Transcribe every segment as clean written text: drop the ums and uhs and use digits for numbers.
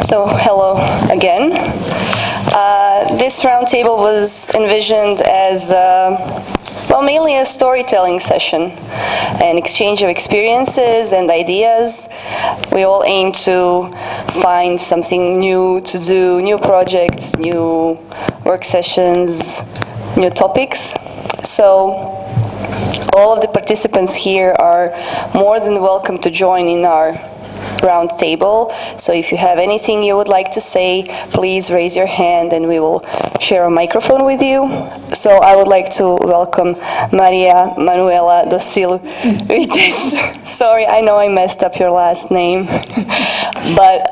So, hello again. This roundtable was envisioned as, well, mainly a storytelling session, an exchange of experiences and ideas. We all aim to find something new to do, new projects, new work sessions, new topics. So, all of the participants here are more than welcome to join in our round table. So if you have anything you would like to say, please raise your hand and we will share a microphone with you. So I would like to welcome Maria Manuela da Silva. Sorry, I know I messed up your last name. But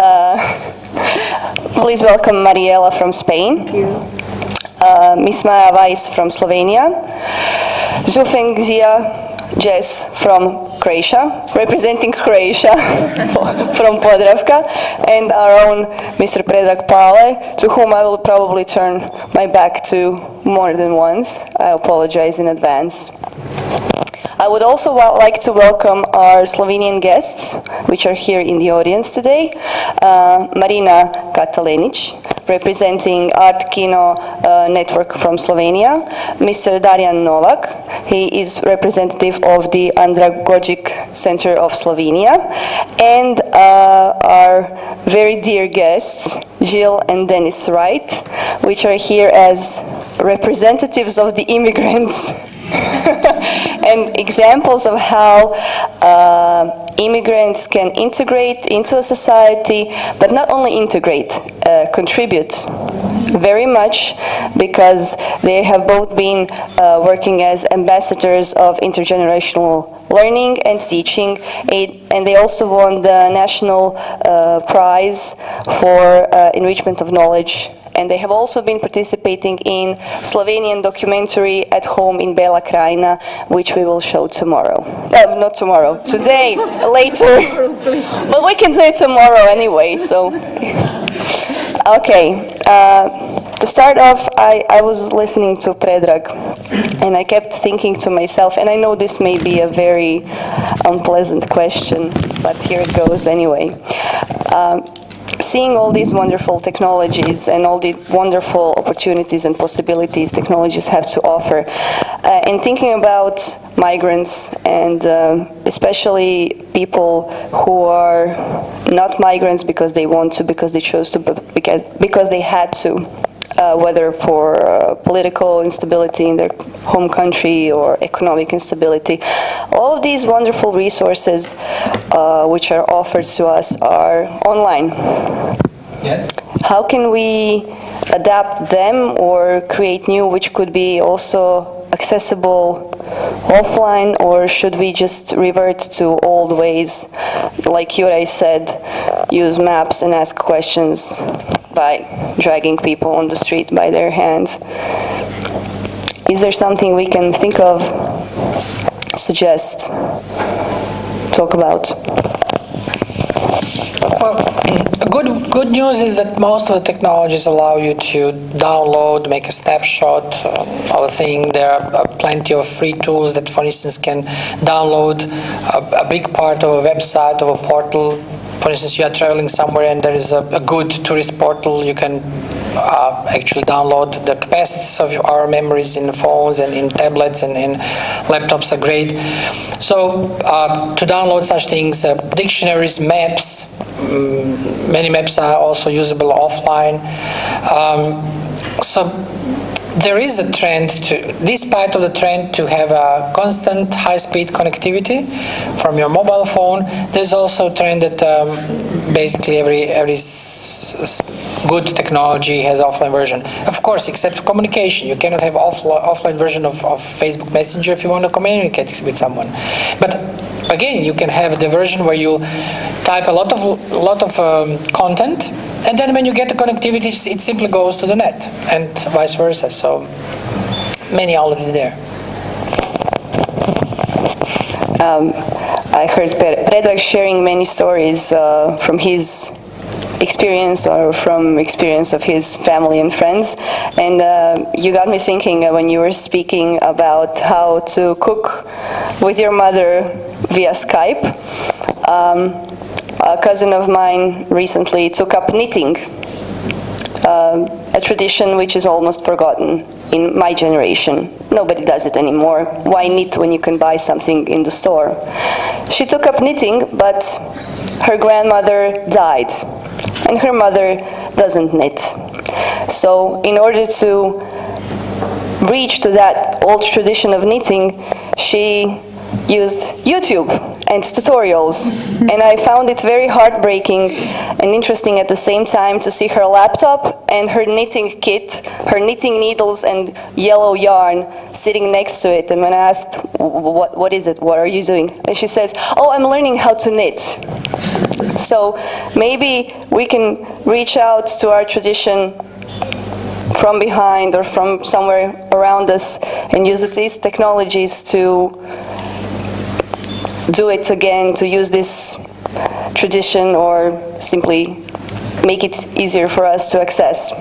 please welcome Mariela from Spain. Thank you. Miss Maja Weiss from Slovenia. Zufengzia Jess from Croatia, representing Croatia from Podravka, and our own Mr. Predrag Pale, to whom I will probably turn my back to more than once. I apologize in advance. I would also like to welcome our Slovenian guests, which are here in the audience today. Marina Katalenic, representing Art Kino Network from Slovenia. Mr. Darjan Novak, he is representative of the Andragogic Center of Slovenia. And our very dear guests, Jill and Dennis Wright, which are here as representatives of the immigrants. And examples of how immigrants can integrate into a society, but not only integrate, contribute very much, because they have both been working as ambassadors of intergenerational learning and teaching, and they also won the national prize for enrichment of knowledge. And they have also been participating in Slovenian documentary at home in Bela Krajina, which we will show tomorrow. Not tomorrow, today, later. But we can do it tomorrow anyway, so. Okay, to start off, I was listening to Predrag, and I kept thinking to myself, and I know this may be a very unpleasant question, but here it goes anyway. Seeing all these wonderful technologies and all the wonderful opportunities and possibilities technologies have to offer, and thinking about migrants and especially people who are not migrants because they want to, because they chose to, because they had to, whether for political instability in their home country or economic instability. All of these wonderful resources which are offered to us are online. Yes. How can we adapt them or create new which could be also accessible offline, or should we just revert to old ways? Like Juraj said, use maps and ask questions by dragging people on the street by their hands. Is there something we can think of, suggest, talk about? Well, good news is that most of the technologies allow you to download, make a snapshot of a thing. There are plenty of free tools that, for instance, can download a big part of a website, of a portal. For instance, you are traveling somewhere and there is a good tourist portal. You can actually download. The capacities of our memories in phones and in tablets and in laptops are great. So to download such things, dictionaries, maps, many maps are also usable offline. So there is a trend to, despite of the trend to have a constant high-speed connectivity from your mobile phone, there's also a trend that basically every good technology has offline version. Of course, except communication. You cannot have offline version of Facebook Messenger if you want to communicate with someone. But again, you can have the version where you type a lot of content, and then when you get the connectivity, it simply goes to the net, and vice versa. So many already there. I heard Predrag sharing many stories from his experience or from experience of his family and friends, and you got me thinking when you were speaking about how to cook with your mother via Skype. a cousin of mine recently took up knitting, a tradition which is almost forgotten in my generation. Nobody does it anymore. Why knit when you can buy something in the store? She took up knitting, but her grandmother died, and her mother doesn't knit. So in order to reach to that old tradition of knitting, she used YouTube and tutorials, and I found it very heartbreaking and interesting at the same time to see her laptop and her knitting kit, her knitting needles and yellow yarn sitting next to it. And when I asked, what is it, what are you doing? And she says, oh, I'm learning how to knit. So maybe we can reach out to our tradition from behind or from somewhere around us and use these technologies to do it again, to use this tradition or simply make it easier for us to access.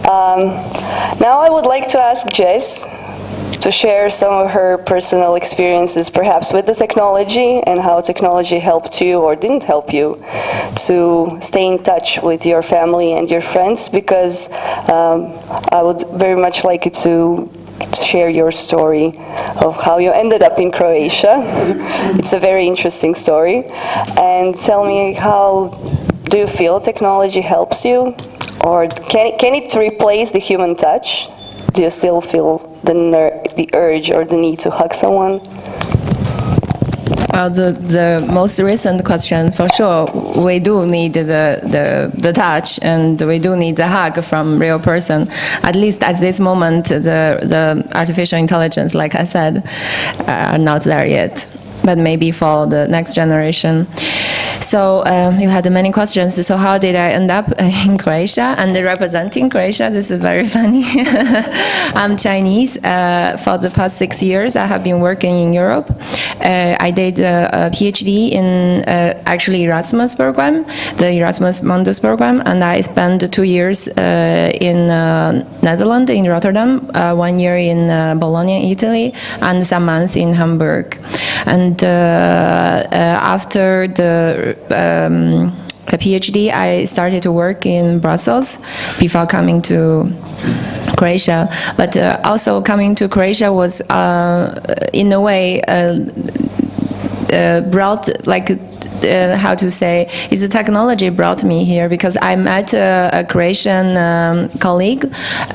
Now I would like to ask Jess to share some of her personal experiences, perhaps with the technology, and how technology helped you or didn't help you to stay in touch with your family and your friends, because I would very much like you to share your story of how you ended up in Croatia. It's a very interesting story. And tell me, how do you feel technology helps you? Or can it replace the human touch? Do you still feel the urge or the need to hug someone? Well, the most recent question, for sure, we do need the touch, and we do need the hug from real person. At least at this moment, the artificial intelligence, like I said, are not there yet. But maybe for the next generation. So you had many questions. So how did I end up in Croatia and representing Croatia? This is very funny. I'm Chinese. For the past 6 years, I have been working in Europe. I did a PhD in actually Erasmus program, the Erasmus Mundus program, and I spent 2 years in Netherlands, in Rotterdam, 1 year in Bologna, Italy, and some months in Hamburg. And after the PhD, I started to work in Brussels before coming to Croatia. But also coming to Croatia was, in a way, brought, like, how to say, is the technology brought me here, because I met a Croatian colleague.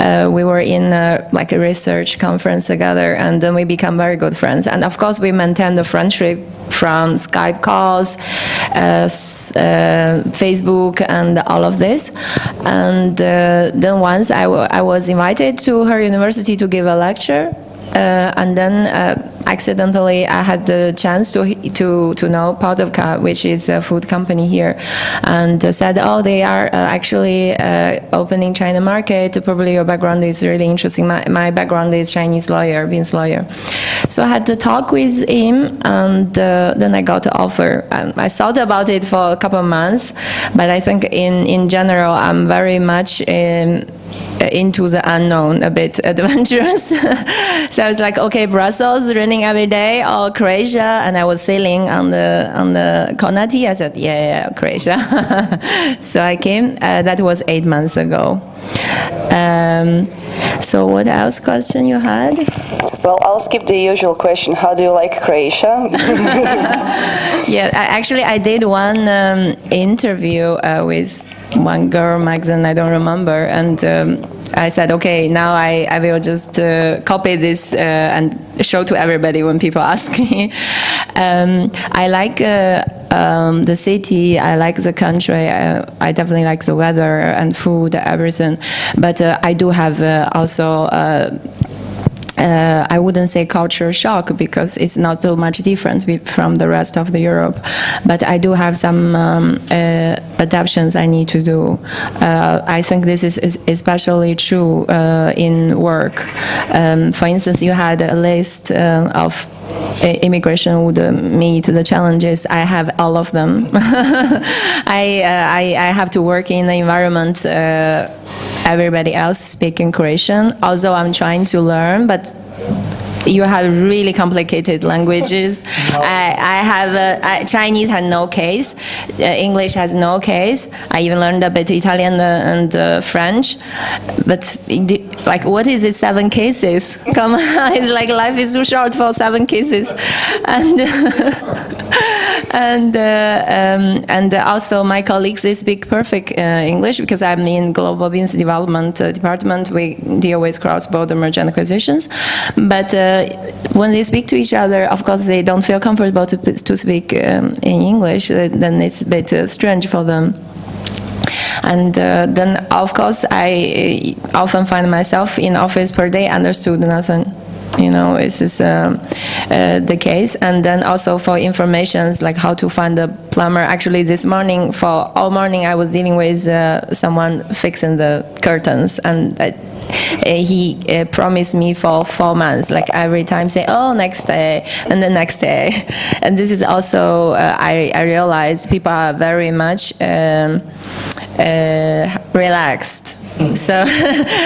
We were in like a research conference together, and then we become very good friends. And of course, we maintained the friendship from Skype calls, Facebook, and all of this. And then once I was invited to her university to give a lecture. And then accidentally I had the chance to know Podravka, which is a food company here, and said, oh, they are actually opening China market. Probably your background is really interesting. My background is Chinese lawyer, business lawyer. So I had to talk with him, and then I got the offer. I thought about it for a couple of months, but I think in general I'm very much into the unknown, a bit adventurous. So I was like, okay, Brussels, running every day, or Croatia, and I was sailing on the Konati. I said, yeah, Croatia. So I came. That was 8 months ago. So what else question you had? Well, I'll skip the usual question. How do you like Croatia? Yeah, actually I did one interview with one girl magazine, I don't remember, and I said, okay, now I will just copy this and show to everybody when people ask me. I like the city, I like the country, I definitely like the weather and food, everything, but I do have also I wouldn't say culture shock, because it's not so much different from the rest of the Europe, but I do have some adaptations I need to do. I think this is especially true in work. For instance, you had a list of immigration would meet the challenges. I have all of them. I have to work in an environment everybody else speaking Croatian, although I'm trying to learn, but you have really complicated languages. I have Chinese had no case, English has no case. I even learned a bit Italian and French, but like, what is it? 7 cases? Come on, it's like life is too short for 7 cases, and and also my colleagues they speak perfect English because I'm in global business development department. We deal with cross-border merger and acquisitions, but when they speak to each other, of course they don't feel comfortable to speak in English. Then it's a bit strange for them. And then, of course, I often find myself in office per day understood nothing. You know, this is the case. And then also for informations like how to find a plumber. Actually, this morning, for all morning, I was dealing with someone fixing the curtains, and he promised me for 4 months, like every time say, oh, next day, and the next day. And this is also, I realized people are very much relaxed. So,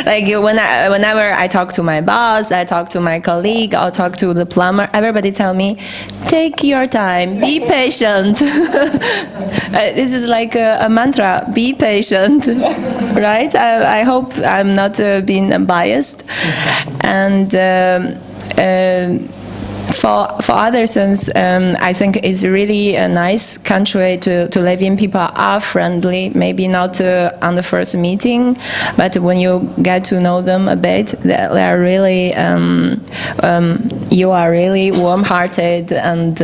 like whenever I talk to my boss, I talk to my colleague, I'll talk to the plumber, everybody tell me, take your time, be patient. This is like a mantra, be patient, right? I hope I'm not being biased. And for other sense, I think it's really a nice country to live in. People are friendly, maybe not on the first meeting, but when you get to know them a bit, they are really, you are really warm-hearted and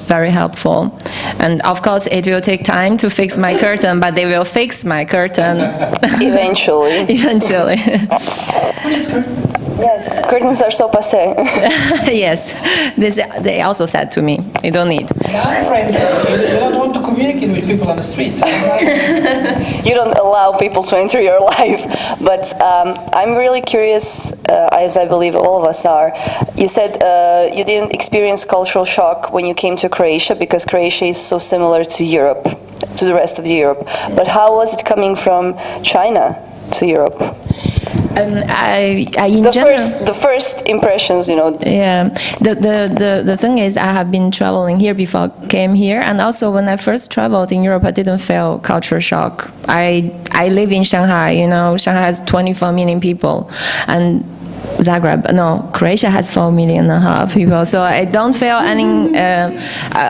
very helpful. And of course, it will take time to fix my curtain, but they will fix my curtain. Eventually. Eventually. Yes, curtains are so passé. Yes, this, they also said to me, you don't need. I'm friendly. You don't want to communicate with people on the streets. You don't allow people to enter your life. But I'm really curious, as I believe all of us are. You said you didn't experience cultural shock when you came to Croatia because Croatia is so similar to Europe, to the rest of Europe. But how was it coming from China to Europe? The first impressions, you know. Yeah, the thing is, I have been traveling here before I came here, and also when I first traveled in Europe, I didn't feel culture shock. I live in Shanghai, you know. Shanghai has 24 million people, and Croatia has 4.5 million people, so I don't feel any,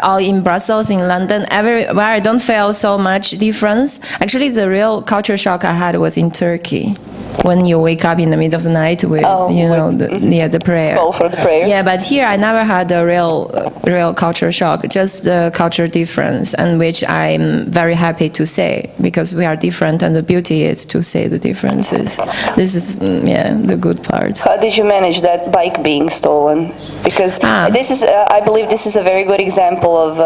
all in Brussels, in London, everywhere, I don't feel so much difference. Actually, the real culture shock I had was in Turkey. When you wake up in the middle of the night with, the prayer. Call for the prayer. Yeah, but here I never had a real culture shock, just the culture difference, and which I'm very happy to say, because we are different, and the beauty is to say the differences. This is, the good part. How did you manage that bike being stolen? Because this is, I believe this is a very good example of,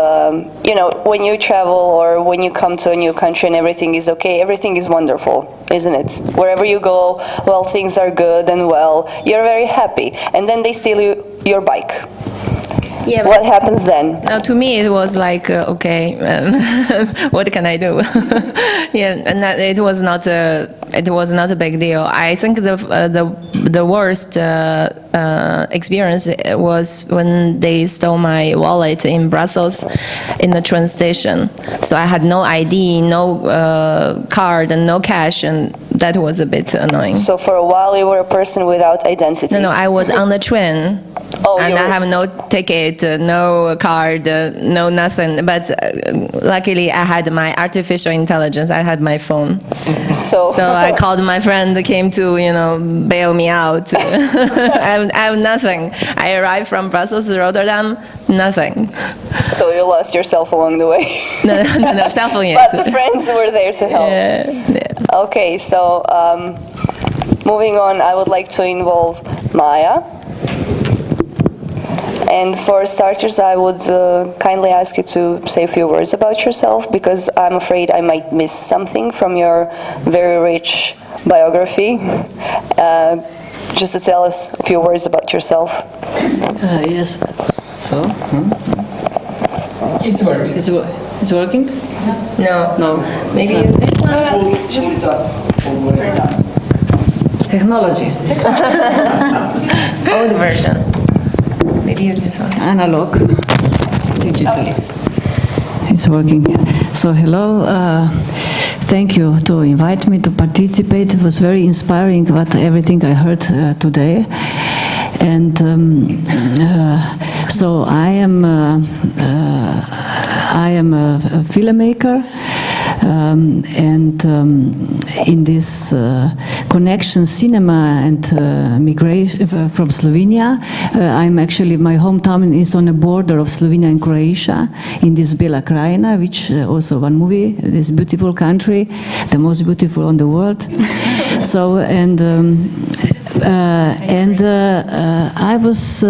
you know, when you travel or when you come to a new country and everything is okay, everything is wonderful, isn't it? Wherever you go, well, things are good and well, you're very happy. And then they steal your bike. Yeah, what happens then? Now, to me, it was like, okay, what can I do? Yeah, and it was not a big deal. I think the worst experience was when they stole my wallet in Brussels in the train station. So I had no ID, no card, and no cash, and that was a bit annoying. So for a while, you were a person without identity. No, I was on the train. Oh, and I have no ticket, no card, no nothing. But luckily, I had my artificial intelligence. I had my phone. So I called my friend, came to bail me out. I have nothing. I arrived from Brussels to Rotterdam, nothing. So you lost yourself along the way. No, cell phone, yes. But the friends were there to help. Yeah. Okay, so moving on, I would like to involve Maya. And for starters, I would kindly ask you to say a few words about yourself, because I'm afraid I might miss something from your very rich biography. Just to tell us a few words about yourself. Yes. So? It works. It's working? No. Maybe use this one? Just Technology. Old version. use this one. Analog, digital. It's working. So hello. Thank you to invite me to participate. It was very inspiring everything I heard today. And so I am a filmmaker, and in this connection, cinema and migration from Slovenia. I'm actually, my hometown is on the border of Slovenia and Croatia, in this Bela Krajina, which also one movie, this beautiful country, the most beautiful on the world. So, I was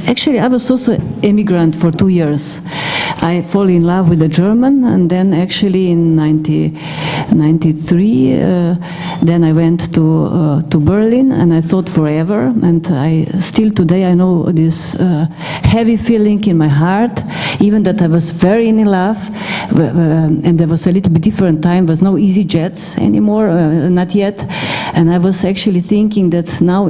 actually, I was also immigrant for 2 years. I fall in love with a German, and then actually in 1993, then I went to Berlin, and I thought forever, and I still today I know this heavy feeling in my heart, even that I was very in love, and there was a little bit different time, there was no easy jets anymore, not yet, and I was actually thinking that now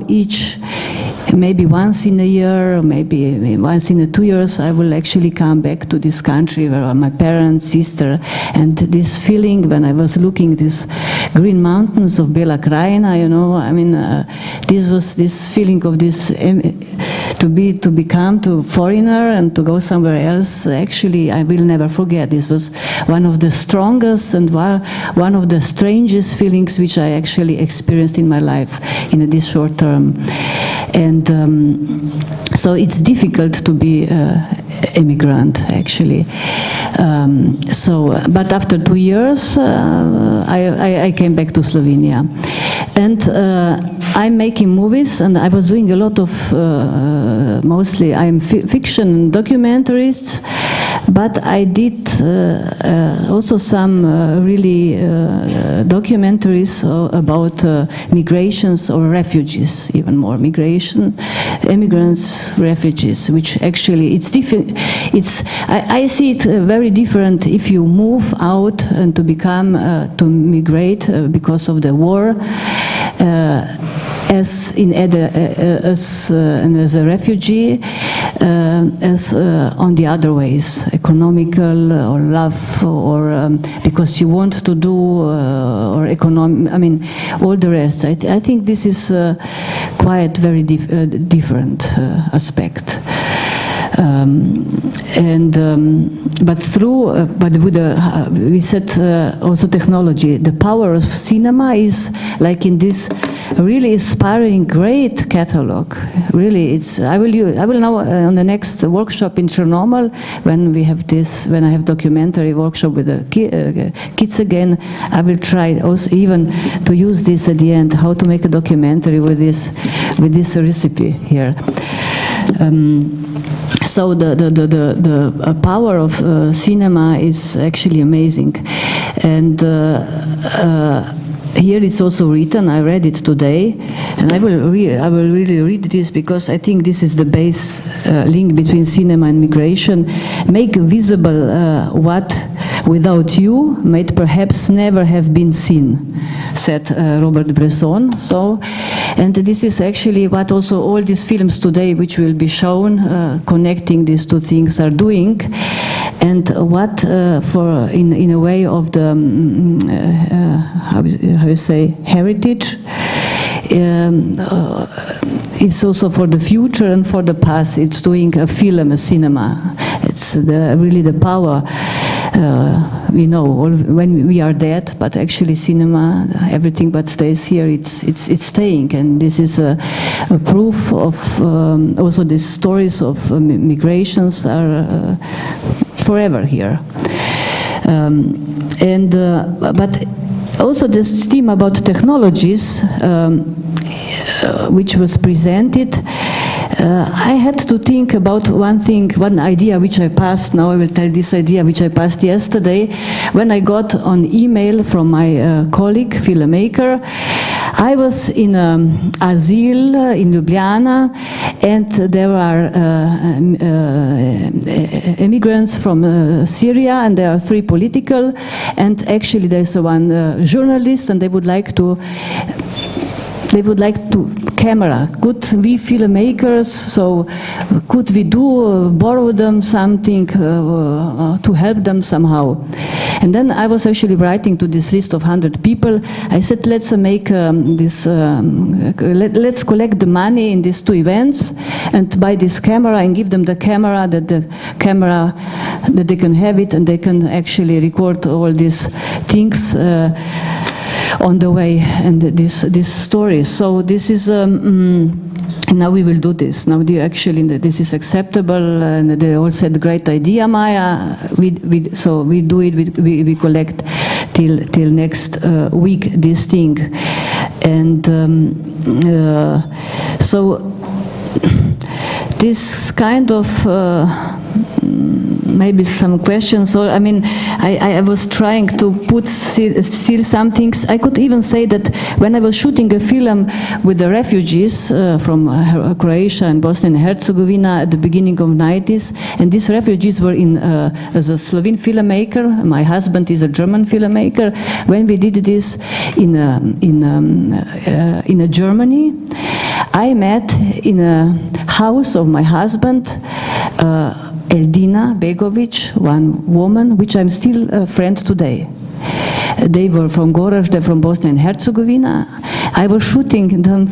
maybe once in a year, or maybe once in 2 years, I will actually come back to this country where are my parents, sister, and this feeling when I was looking these green mountains of Bela Krajina, you know, I mean, this was this feeling of this to become to foreigner and to go somewhere else. Actually, I will never forget. This was one of the strongest and one of the strangest feelings which I actually experienced in my life in this short term. And so it's difficult to be immigrant, actually. But after 2 years, I came back to Slovenia. And I'm making movies, and I was doing a lot of, mostly I'm fiction and documentaries, but I did also some really documentaries about migrations or refugees, even more migration, immigrants, refugees, which actually it's different. I see it very different if you move out and to become to migrate because of the war. As a refugee, as on the other ways, economical or love, or because you want to do, or economic. I mean, all the rest. I think this is quite very different aspect. But with we said also technology. The power of cinema is like in this really inspiring, great catalog. Really, I will now on the next workshop in Chernobyl, when we have this, when I have documentary workshop with the kids again, I will try also even to use this at the end, how to make a documentary with this recipe here. So the power of cinema is actually amazing, and here it's also written. I read it today, and I will really read this because I think this is the base link between cinema and migration. Make visible what without you might perhaps never have been seen, said Robert Bresson. So, and this is actually what also all these films today, which will be shown, connecting these two things, are doing, and what in a way of the how you say, heritage. It's also for the future and for the past. It's doing a film, a cinema. It's really the power. We know when we are dead, but actually cinema, everything that stays here, it's staying, and this is a proof of also these stories of migrations are forever here. But also this theme about technologies, which was presented, I had to think about one idea which I passed. Now I will tell this idea which I passed yesterday when I got an email from my colleague, filmmaker. I was in asile in Ljubljana, and there are immigrants from Syria, and there are 3 political, and actually there's one journalist, and they would like to they would like to camera. Could we filmmakers, so could we borrow them something to help them somehow? And then I was actually writing to this list of 100 people. I said, let's make let's collect the money in these 2 events and buy this camera and give them the camera that they can have it and they can actually record all these things on the way and these stories. So this is now we will do this. Now this is acceptable, and they all said, "Great idea, Maya." So we do it. We collect till next week this thing, and so this kind of. Maybe some questions, or I mean, I was trying to put still some things. I could even say that when I was shooting a film with the refugees from Croatia and Bosnia and Herzegovina at the beginning of the 90s, and these refugees were as a Slovene filmmaker. My husband is a German filmmaker. When we did this in Germany, I met in a house of my husband. Eldina Begovic, one woman, which I'm still a friend today. They were from Gorazd, they're from Bosnia and Herzegovina. I was shooting them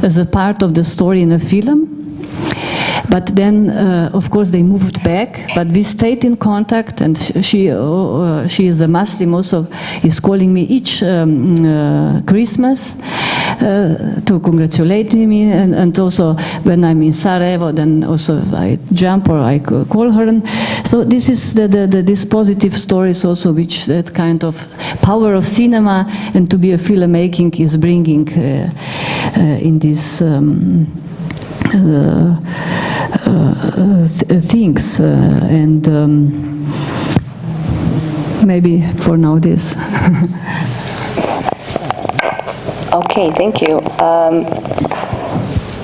as a part of the story in a film. But then, of course, they moved back, but we stayed in contact, and she is a Muslim, also is calling me each Christmas to congratulate me, and also when I'm in Sarajevo, then also I jump or I call her. And so this is this positive stories also, which that kind of power of cinema and to be a filmmaking is bringing in this things, and maybe for now this. Okay, thank you.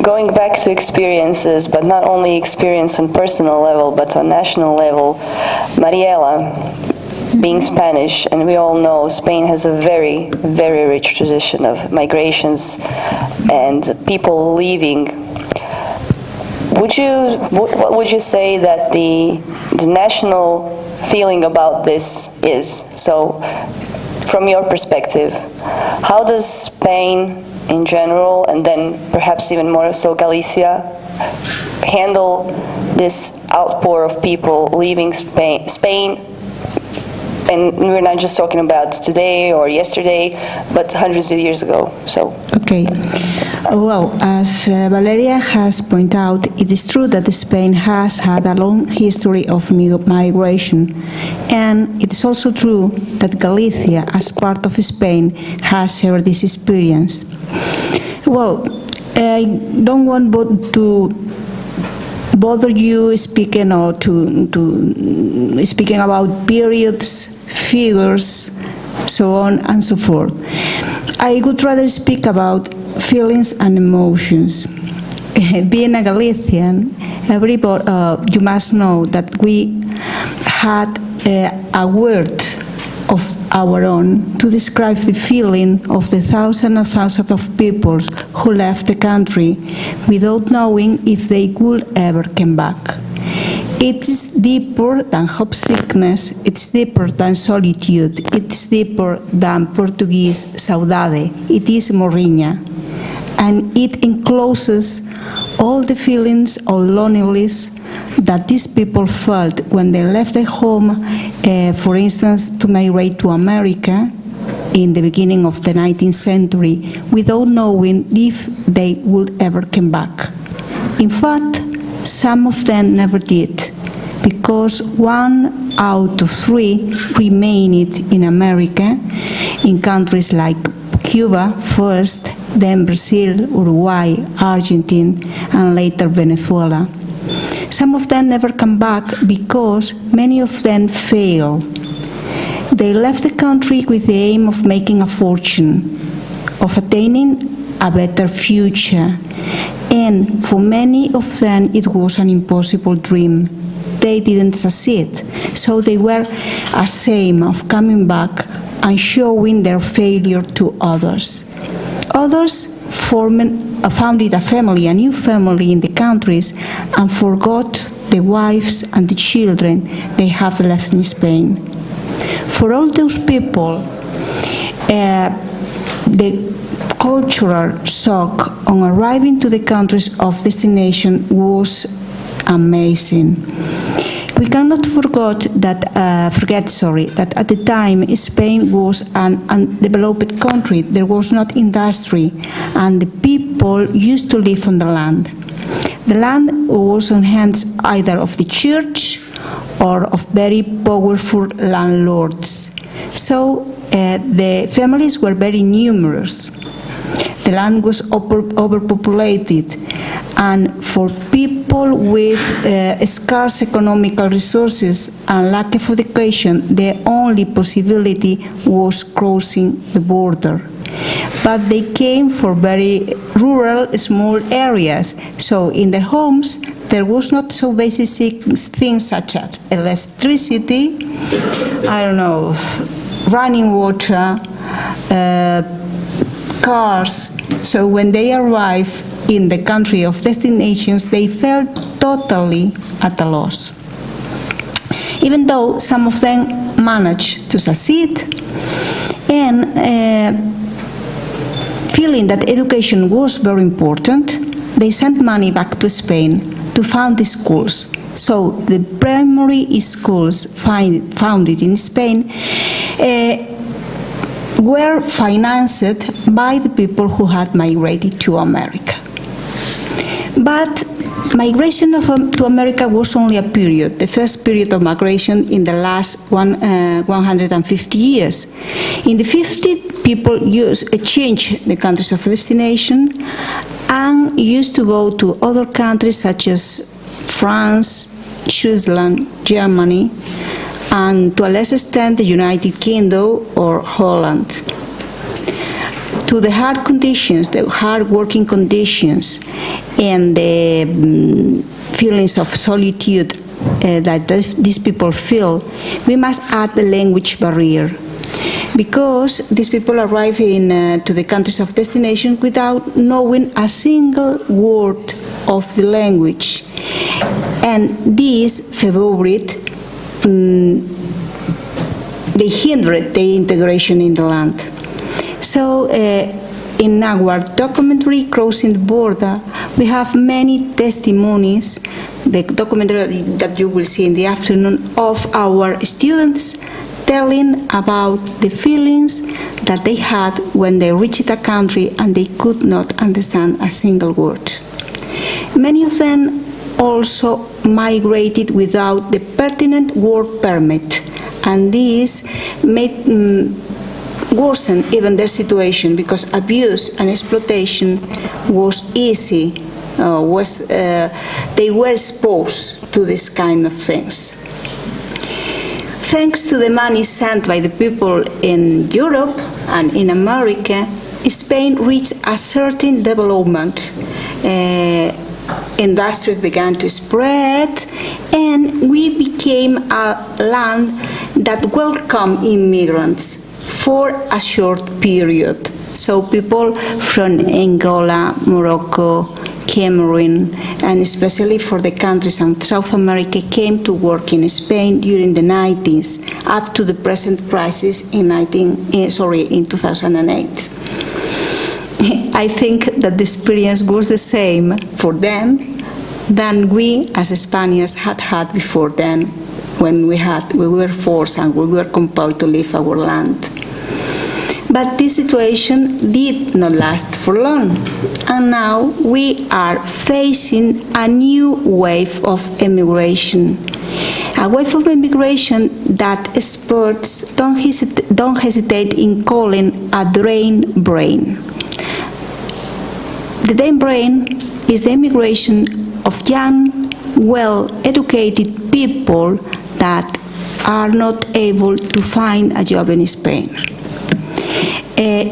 Going back to experiences, but not only experience on personal level, but on national level, Mariela, being Spanish, and we all know Spain has a very, very rich tradition of migrations and people leaving. What would you say that the national feeling about this is? So, from your perspective, how does Spain in general, and then perhaps even more so Galicia, handle this outpour of people leaving Spain? And we're not just talking about today or yesterday, but hundreds of years ago. So. Okay. Well, as Valeria has pointed out, it is true that Spain has had a long history of migration, and it is also true that Galicia, as part of Spain, has shared this experience. Well, I don't want to bother you speaking or to speaking about periods, figures, so on and so forth. I would rather speak about feelings and emotions. Being a Galician, you must know that we had a word of our own to describe the feeling of the thousands and thousands of people who left the country without knowing if they would ever come back. It is deeper than homesickness, it's deeper than solitude, it's deeper than Portuguese saudade, it is morriña. And it encloses all the feelings of loneliness that these people felt when they left their home, for instance, to migrate to America in the beginning of the 19th century, without knowing if they would ever come back. In fact, some of them never did, because 1 out of 3 remained in America, in countries like Cuba first, then Brazil, Uruguay, Argentina, and later Venezuela. Some of them never come back because many of them fail. They left the country with the aim of making a fortune, of attaining a better future. And for many of them, it was an impossible dream. They didn't succeed, so they were ashamed of coming back and showing their failure to others. Others founded a family, a new family in the countries, and forgot the wives and the children they have left in Spain. For all those people, the cultural shock on arriving to the countries of destination was amazing. We cannot forget that at the time Spain was an undeveloped country. There was not industry, and the people used to live on the land. The land was on hands either of the church or of very powerful landlords. So the families were very numerous. The land was overpopulated, and for people with scarce economical resources and lack of education, the only possibility was crossing the border. But they came from very rural, small areas, so in their homes there was not so basic things such as electricity, I don't know, running water, cars. So when they arrived in the country of destinations, they felt totally at a loss. Even though some of them managed to succeed, and feeling that education was very important, they sent money back to Spain to found the schools. So the primary schools founded in Spain were financed by the people who had migrated to America. But migration to America was only a period, the first period of migration in the last 150 years. In the 50s, people changed the countries of destination and used to go to other countries such as France, Switzerland, Germany, and to a less extent the United Kingdom or Holland. To the hard conditions, the hard working conditions, and the feelings of solitude that these people feel, we must add the language barrier. Because these people arrive to the countries of destination without knowing a single word of the language. And this favored they hindered the integration in the land. So in our documentary, Crossing the Border, we have many testimonies, the documentary that you will see in the afternoon, of our students telling about the feelings that they had when they reached a country and they could not understand a single word. Many of them also migrated without the pertinent work permit, and this worsened even their situation because abuse and exploitation was easy. They were exposed to this kind of things. Thanks to the money sent by the people in Europe and in America, Spain reached a certain development. Industry began to spread, and we became a land that welcomed immigrants for a short period. So people from Angola, Morocco, Cameroon, and especially for the countries in South America came to work in Spain during the 90s, up to the present crisis in 2008. I think that the experience was the same for them than we as Spaniards had before then, when we were forced and we were compelled to leave our land. But this situation did not last for long, and now we are facing a new wave of immigration. A wave of immigration that experts don't hesitate in calling a drain brain. The drain brain is the immigration of young, well-educated people that are not able to find a job in Spain.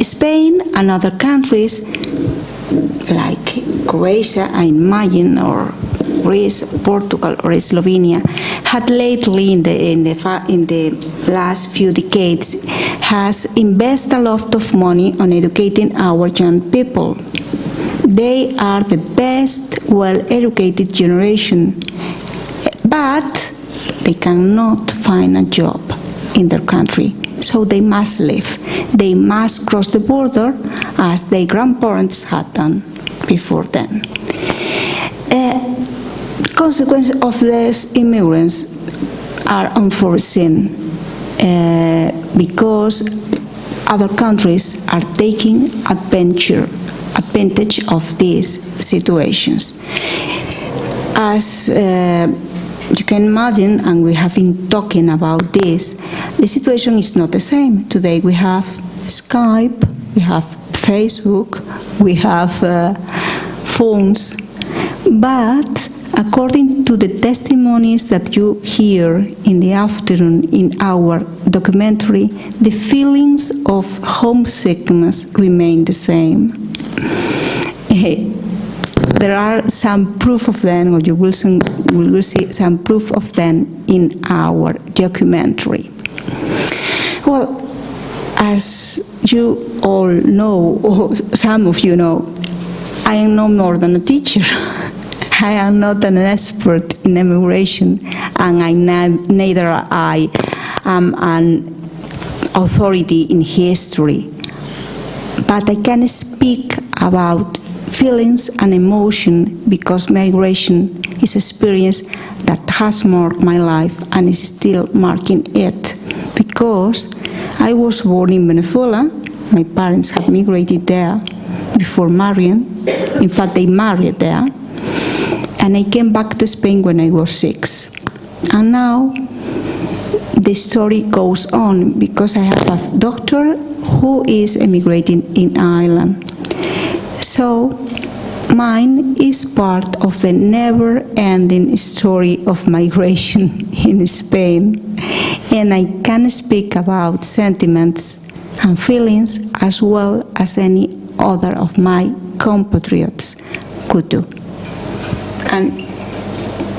Spain and other countries like Croatia, I imagine, or Greece, Portugal, or Slovenia, had lately in the last few decades has invested a lot of money on educating our young people. They are the best, well-educated generation, but they cannot find a job in their country, so they must leave. They must cross the border as their grandparents had done before them. The consequences of these immigrants are unforeseen because other countries are taking advantage of these situations. As you can imagine, and we have been talking about this, the situation is not the same. Today we have Skype, we have Facebook, we have phones, but according to the testimonies that you hear in the afternoon in our documentary, the feelings of homesickness remain the same. There are some proof of them, or you will see some proof of them in our documentary. Well, as you all know, or some of you know, I am no more than a teacher. I am not an expert in immigration, and neither I am an authority in history. But I can speak about feelings and emotion because migration is an experience that has marked my life and is still marking it. Because I was born in Venezuela, my parents had migrated there before marrying. In fact, they married there. And I came back to Spain when I was 6. And now the story goes on because I have a doctor who is emigrating in Ireland. So mine is part of the never-ending story of migration in Spain. And I can speak about sentiments and feelings as well as any other of my compatriots could do. And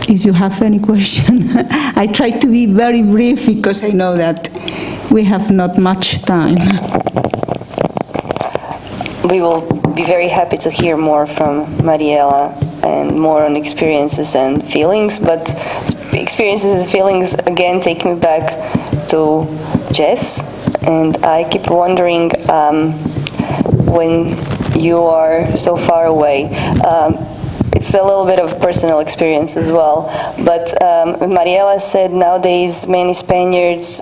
if you have any question, I try to be very brief because I know that we have not much time. We will be very happy to hear more from Mariela and more on experiences and feelings, but experiences and feelings again take me back to Jess, and I keep wondering when you are so far away. It's a little bit of personal experience as well, but Mariela said nowadays many Spaniards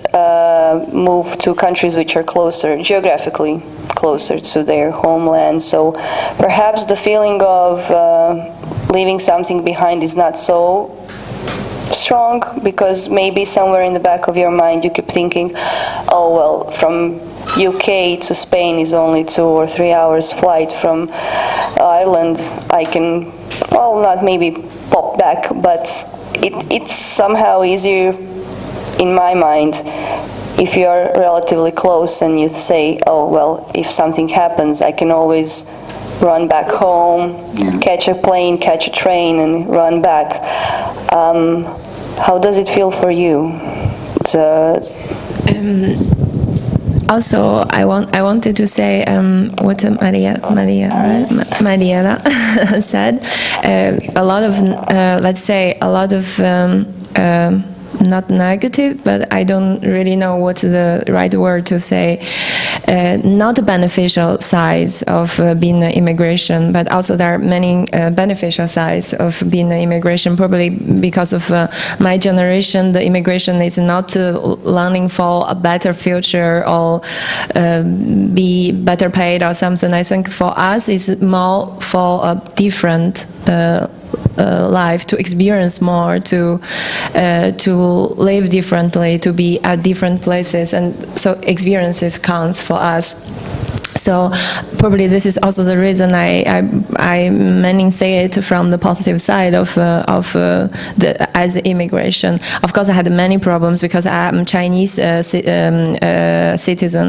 move to countries which are closer, geographically closer to their homeland, so perhaps the feeling of leaving something behind is not so strong, because maybe somewhere in the back of your mind you keep thinking, oh well, from UK to Spain is only 2 or 3 hours flight. From Ireland I can, well, not maybe pop back, but it's somehow easier in my mind if you are relatively close and you say, oh well, if something happens I can always run back home, catch a plane, catch a train and run back. How does it feel for you? Also, I wanted to say what Mariela said. A lot of, let's say, a lot of not negative, but I don't really know what's the right word to say, not beneficial sides of being an immigration, but also there are many beneficial sides of being an immigration, probably because of my generation. The immigration is not learning for a better future or be better paid or something. I think for us it's more for a different life, to experience more, to live differently, to be at different places, and so experiences count for us. So probably this is also the reason I mainly say it from the positive side of as immigration. Of course, I had many problems because I am Chinese citizen,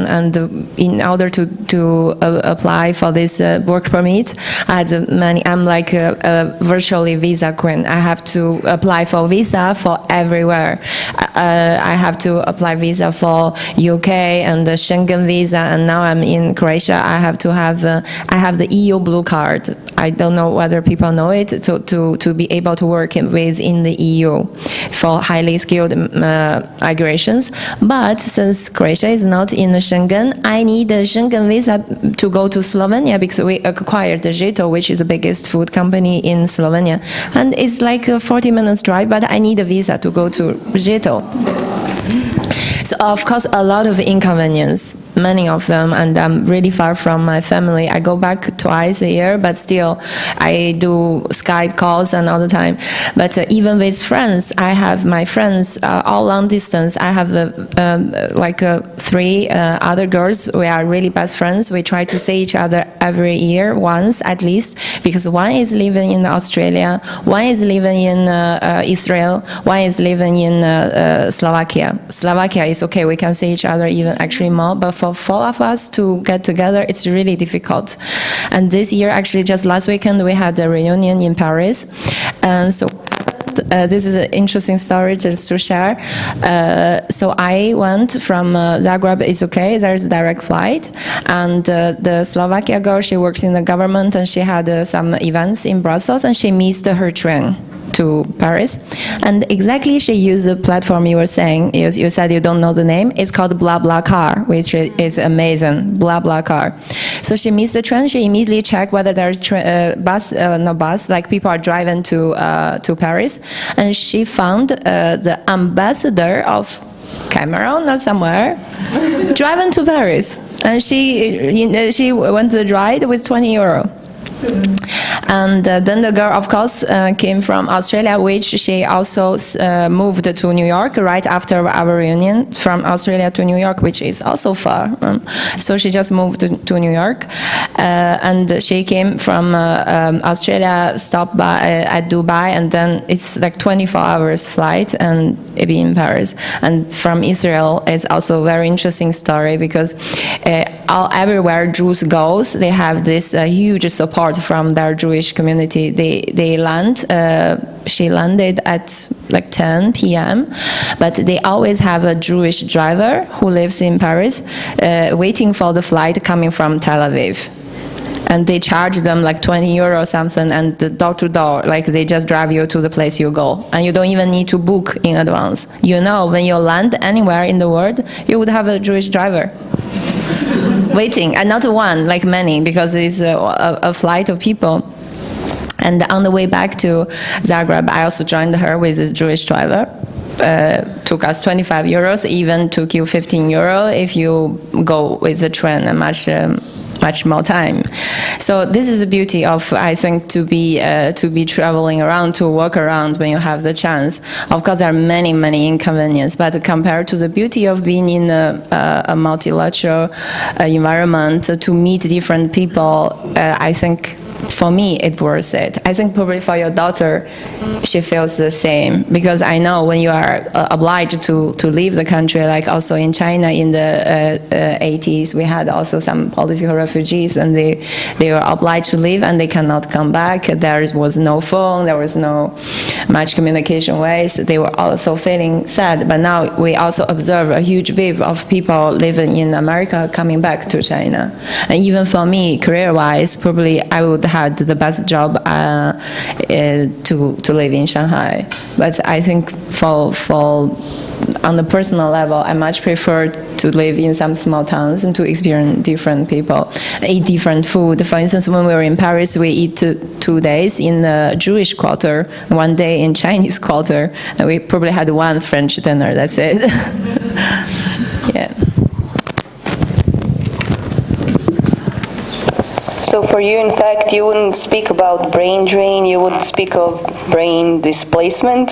and in order to apply for this work permit, I had many. I'm like a virtually visa queen. I have to apply for visa for everywhere. I have to apply visa for UK and the Schengen visa, and now I'm in Croatia Croatia, I have to have I have the EU blue card. I don't know whether people know it, to be able to work within the EU for highly skilled migrations. But since Croatia is not in the Schengen, I need a Schengen visa to go to Slovenia, because we acquired the Žito, which is the biggest food company in Slovenia. And it's like a 40 minutes drive, but I need a visa to go to Žito. So of course, a lot of inconvenience, many of them, and I'm really far from my family. I go back twice a year, but still, I do Skype calls and all the time. But even with friends, I have my friends all long distance. I have three other girls. We are really best friends. We try to see each other every year, once at least, because one is living in Australia, one is living in Israel, one is living in Slovakia. Slovakia is okay, we can see each other even actually more, but for four of us to get together, it's really difficult. And this year, actually just last weekend, we had a reunion in Paris, and so this is an interesting story just to share. So I went from Zagreb, it's okay, there's a direct flight, and the Slovakia girl, she works in the government, and she had some events in Brussels, and she missed her train to Paris, and exactly she used the platform you were saying. You said you don't know the name. It's called BlaBlaCar, which is amazing. BlaBlaCar. So she missed the train. She immediately checked whether there's bus, like people are driving to Paris, and she found the ambassador of Cameroon or somewhere driving to Paris, and she went to the ride with 20 euro. And then the girl, of course, came from Australia, which she also moved to New York right after our reunion, from Australia to New York, which is also far. So she just moved to New York, and she came from Australia, stopped by at Dubai, and then it's like 24 hours flight and be in Paris. And from Israel, it's also a very interesting story, because everywhere Jews goes, they have this huge support from their Jewish community. They land. She landed at like 10 p.m., but they always have a Jewish driver who lives in Paris, waiting for the flight coming from Tel Aviv. And they charge them like 20 euro or something, and door to door, like they just drive you to the place you go. And you don't even need to book in advance. You know, when you land anywhere in the world, you would have a Jewish driver waiting, and not one, like many, because it's a flight of people. And on the way back to Zagreb, I also joined her with a Jewish driver. Took us 25 euros, even took you 15 euro if you go with the train, and much more time. So this is the beauty of, I think, to be traveling around, to walk around when you have the chance. Of course, there are many inconveniences, but compared to the beauty of being in a multilateral environment, to meet different people, I think, for me, it worth it. I think probably for your daughter, she feels the same, because I know when you are obliged to leave the country, like also in China in the 80s, we had also some political refugees, and they were obliged to leave, and they cannot come back. There was no phone, there was no much communication ways. They were also feeling sad. But now we also observe a huge wave of people living in America coming back to China. And even for me, career-wise, probably I would had the best job to live in Shanghai. But I think for on the personal level, I much prefer to live in some small towns and to experience different people, eat different food. For instance, when we were in Paris, we eat 2 days in the Jewish quarter, 1 day in Chinese quarter, and we probably had one French dinner, that's it. Yeah. So for you, in fact, you wouldn't speak about brain drain, you would speak of brain displacement.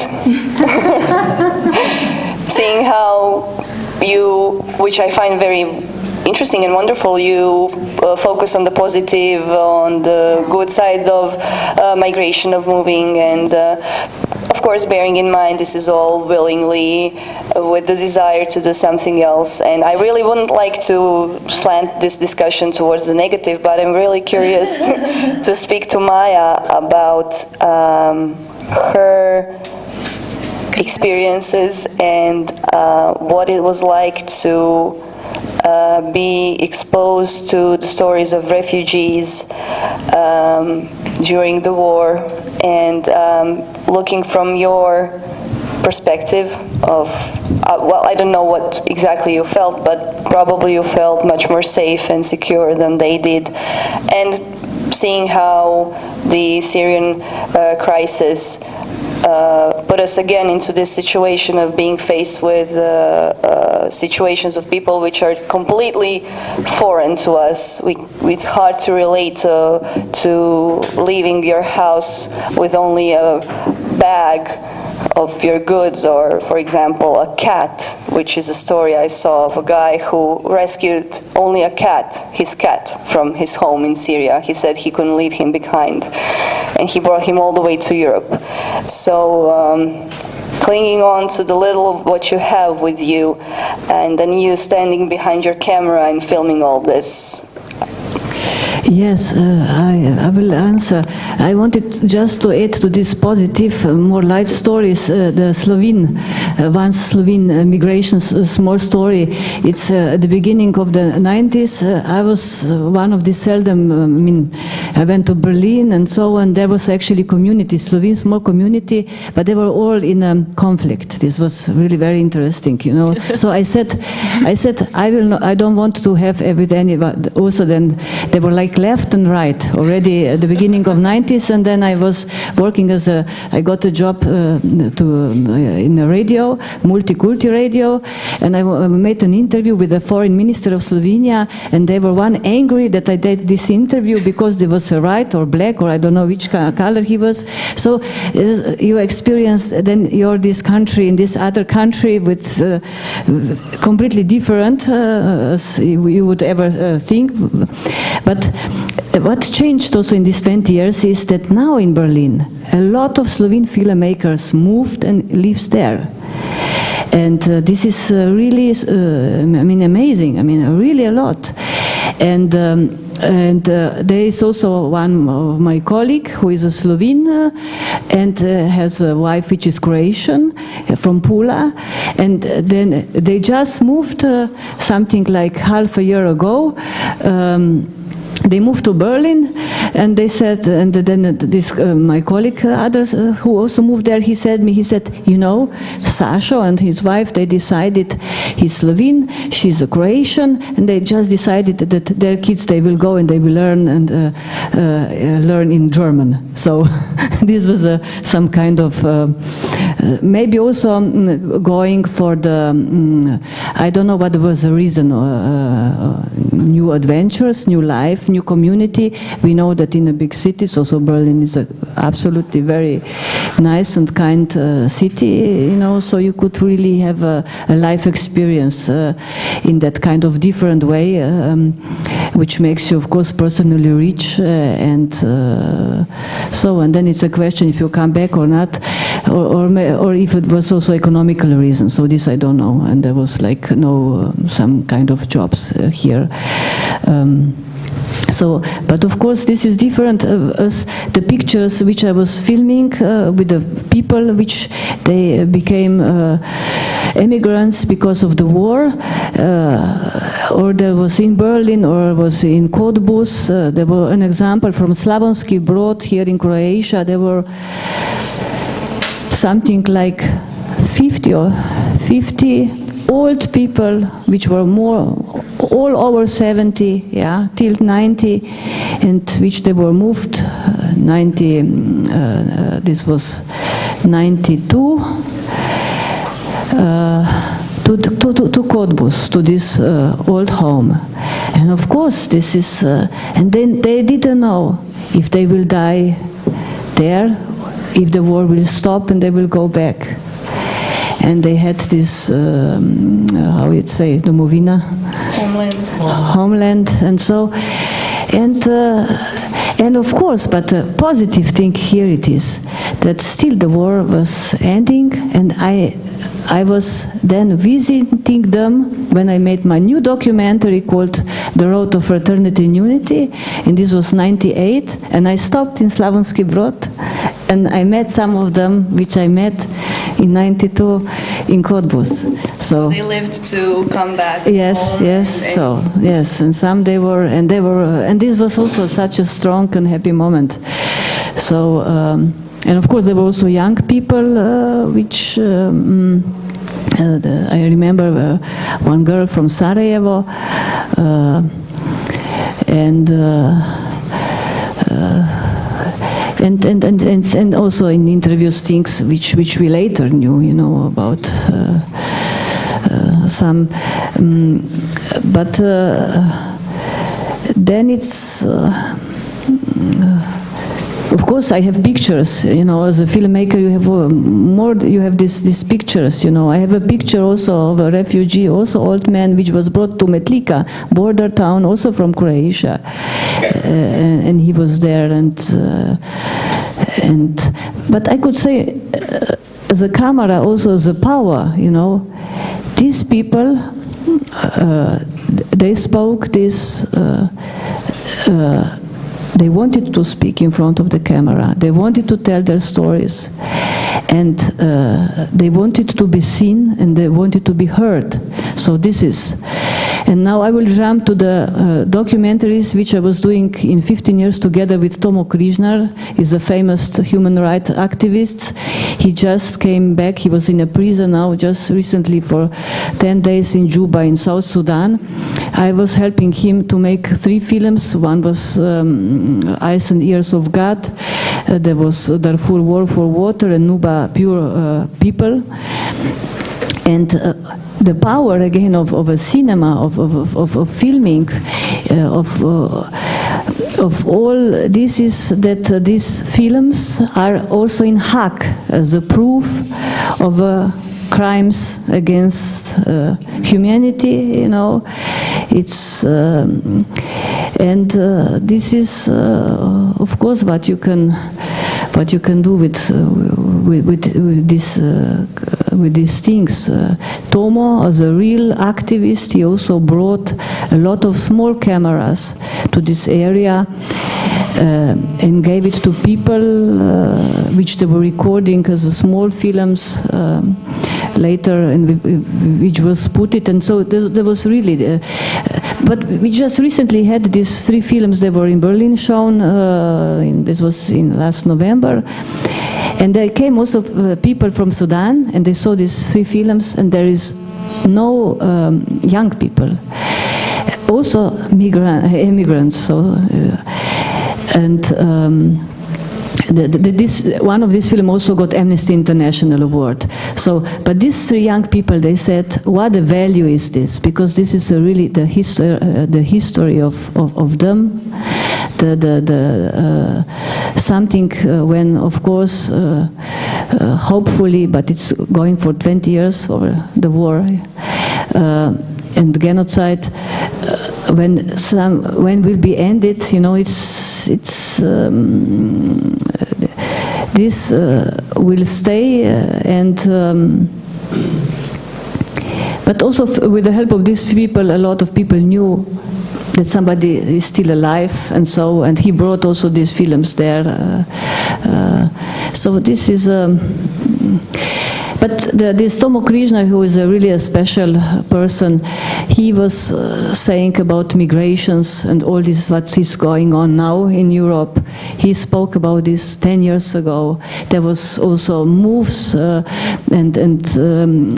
Seeing how you, which I find very interesting and wonderful, you focus on the positive, on the good side of migration, of moving, and of course bearing in mind this is all willingly, with the desire to do something else. And I really wouldn't like to slant this discussion towards the negative, but I'm really curious to speak to Maya about her experiences and what it was like to be exposed to the stories of refugees during the war, and looking from your perspective of, well, I don't know what exactly you felt, but probably you felt much more safe and secure than they did. And seeing how the Syrian crisis put us again into this situation of being faced with situations of people which are completely foreign to us. It's hard to relate to leaving your house with only a bag of your goods, or, for example, a cat, which is a story I saw of a guy who rescued only a cat, his cat, from his home in Syria. He said he couldn't leave him behind, and he brought him all the way to Europe. So clinging on to the little of what you have with you, and then you standing behind your camera and filming all this. Yes, I will answer. I wanted just to add to this positive, more light stories, the once Slovene migration small story. It's at the beginning of the 90s. I was one of the seldom, I went to Berlin and so on. There was actually community, Slovene small community, but they were all in a conflict. This was really very interesting, you know. So I said, I don't want to have everything. Also, then they were like left and right already at the beginning of 90s, and then I was working I got a job in a radio, multiculti radio, and I made an interview with the foreign minister of Slovenia, and they were angry that I did this interview because there was a white or black, or I don't know which color he was. So you experienced, then you're this country in this other country with completely different as you would ever think. But what changed also in these 20 years is that now in Berlin, a lot of Slovene filmmakers moved and lives there. And this is really, amazing. Really a lot. And there is also one of my colleague who is a Slovene and has a wife which is Croatian from Pula, and then they just moved something like half a year ago. They moved to Berlin, and they said, and then this my colleague, others who also moved there, he said, you know, Sasho and his wife, they decided he's Slovene, she's a Croatian, and they just decided that their kids, they will go and they will learn and learn in German. So this was some kind of maybe also going for the I don't know what was the reason. New adventures, new life, new community. We know that in the big cities, also Berlin is a absolutely very nice and kind city, you know, so you could really have a life experience in that kind of different way, which makes you, of course, personally rich, and so on. Then it's a question if you come back or not, or if it was also economical reasons. So this I don't know, and there was like no some kind of jobs here. So, but of course this is different as the pictures which I was filming with the people which they became immigrants because of the war, or there was in Berlin or was in Cottbus. There were an example from Slavonski Brod here in Croatia. There were something like 50 old people which were all over 70, yeah, till 90, and which they were moved 90. This was 92 to Cottbus, to this old home, and of course this is, and then they didn't know if they will die there, if the war will stop and they will go back. And they had this, how you'd say, domovina? Homeland, and so, and of course, but the positive thing here it is, that still the war was ending, and I was then visiting them when I made my new documentary called The Road to Fraternity and Unity, and this was 98, and I stopped in Slavonski Brod, and I met some of them, which I met in 92 in Cottbus. So they lived to come back. Yes, home yes. and So yes, and some they were, and this was also such a strong and happy moment. So and of course there were also young people, which. I remember one girl from Sarajevo, and also in interviews things which we later knew, you know, about some, but then it's. Of course, I have pictures. You know, as a filmmaker, you have more. You have these pictures. You know, I have a picture also of a refugee, also old man, which was brought to Metlika, border town, also from Croatia, and he was there. But I could say, as a camera, also as a power. You know, these people, they spoke this. They wanted to speak in front of the camera. They wanted to tell their stories. And they wanted to be seen and they wanted to be heard. So this is. And now I will jump to the documentaries which I was doing in 15 years together with Tomo Križnar. He's a famous human rights activist. He just came back. He was in a prison now just recently for 10 days in Juba in South Sudan. I was helping him to make 3 films. One was Eyes and Ears of God. There was Darfur War for Water and Nuba Pure People. And the power again of a cinema, of filming, of all this is that these films are also in Hague as a proof of crimes against humanity. You know, it's and this is of course what you can do with these things. Tomo, as a real activist, he also brought a lot of small cameras to this area and gave it to people which they were recording as small films later, and which was put it, and so there was really. But we just recently had these 3 films. They were in Berlin shown. This was in last November. And there came also people from Sudan, and they saw these 3 films, and there is no young people. Also immigrants. So, one of these films also got Amnesty International award. So, but these 3 young people, they said, "What a value is this?" Because this is really the history of them. Something when, of course, hopefully, but it's going for 20 years over the war and genocide. When will be ended? You know, this will stay, but also with the help of these people, a lot of people knew that somebody is still alive, and he brought also these films there. So this is. But this Tomo Križnar, who is really a special person, he was saying about migrations and all this what is going on now in Europe. He spoke about this 10 years ago. There was also moves and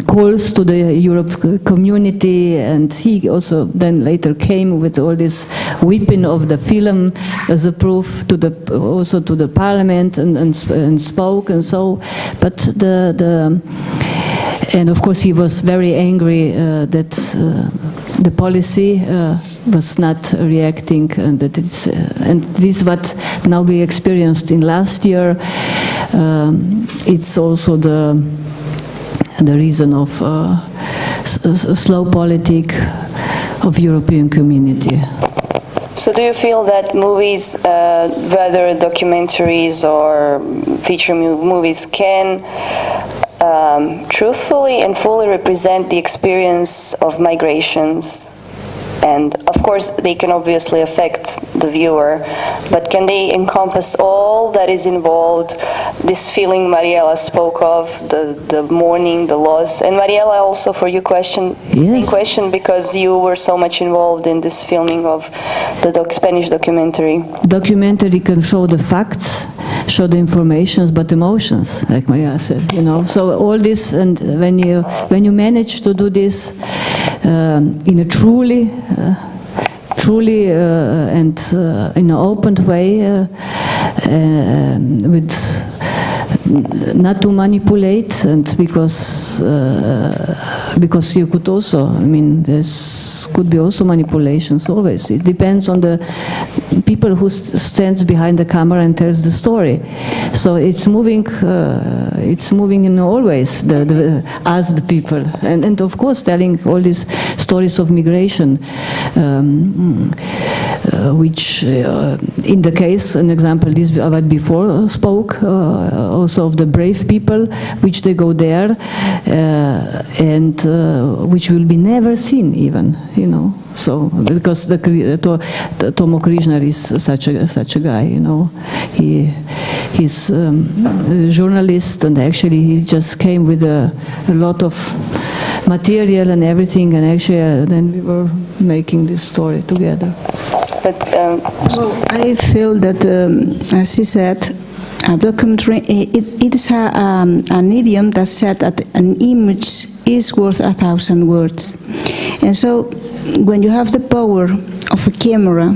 calls to the Europe community, and he also then later came with all this whipping of the film as a proof to also to the parliament and spoke and so. But and of course he was very angry that the policy was not reacting, and that and this what now we experienced in last year. It's also the reason of slow politic of European community. So do you feel that movies, whether documentaries or feature movies, can truthfully and fully represent the experience of migrations And of course, they can obviously affect the viewer, but can they encompass all that is involved? This feeling Mariela spoke of, the mourning, the loss. And Mariela, also for you question, same question, because you were so much involved in this filming of the Spanish documentary. Documentary can show the facts, show the informations, but emotions, like Maria said, you know. So all this, and when you manage to do this in a truly and in an open way, with not to manipulate, and because you could also, I mean, there's could be also manipulations always. It depends on the people who stands behind the camera and tells the story. So it's moving in always as the people, and of course telling all these stories of migration, which in the case, an example, this what before spoke, also of the brave people, which they go there, and which will be never seen even, you know. So because Tomo Krishnar is such a guy, you know. He's a journalist, and actually he just came with a lot of material and everything, and actually then we were making this story together. But well, I feel that, as he said, a documentary, it is an idiom that said that an image is worth 1,000 words. And so when you have the power of a camera,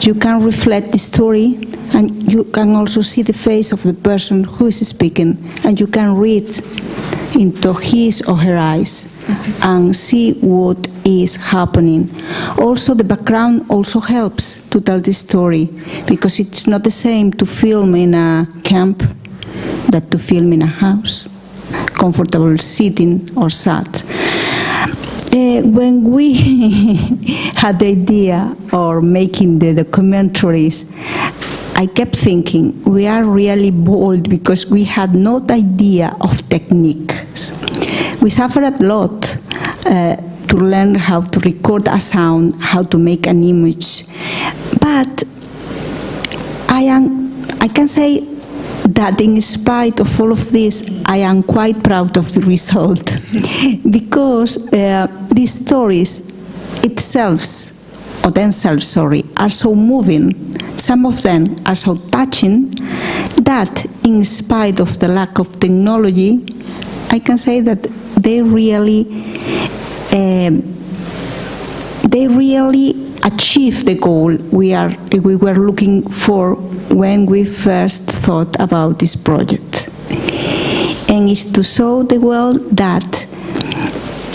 you can reflect the story, and you can also see the face of the person who is speaking, and you can read into his or her eyes and see what is happening. Also, the background also helps to tell the story, because it's not the same to film in a camp that to film in a house, comfortable sitting or sat. When we had the idea of making the documentaries, I kept thinking, we are really bold because we had no idea of techniques. We suffered a lot to learn how to record a sound, how to make an image. But I can say that in spite of all of this, I am quite proud of the result, because these stories themselves, are so moving. Some of them are so touching that, in spite of the lack of technology, I can say that they really achieve the goal we were looking for when we first thought about this project. And it's to show the world that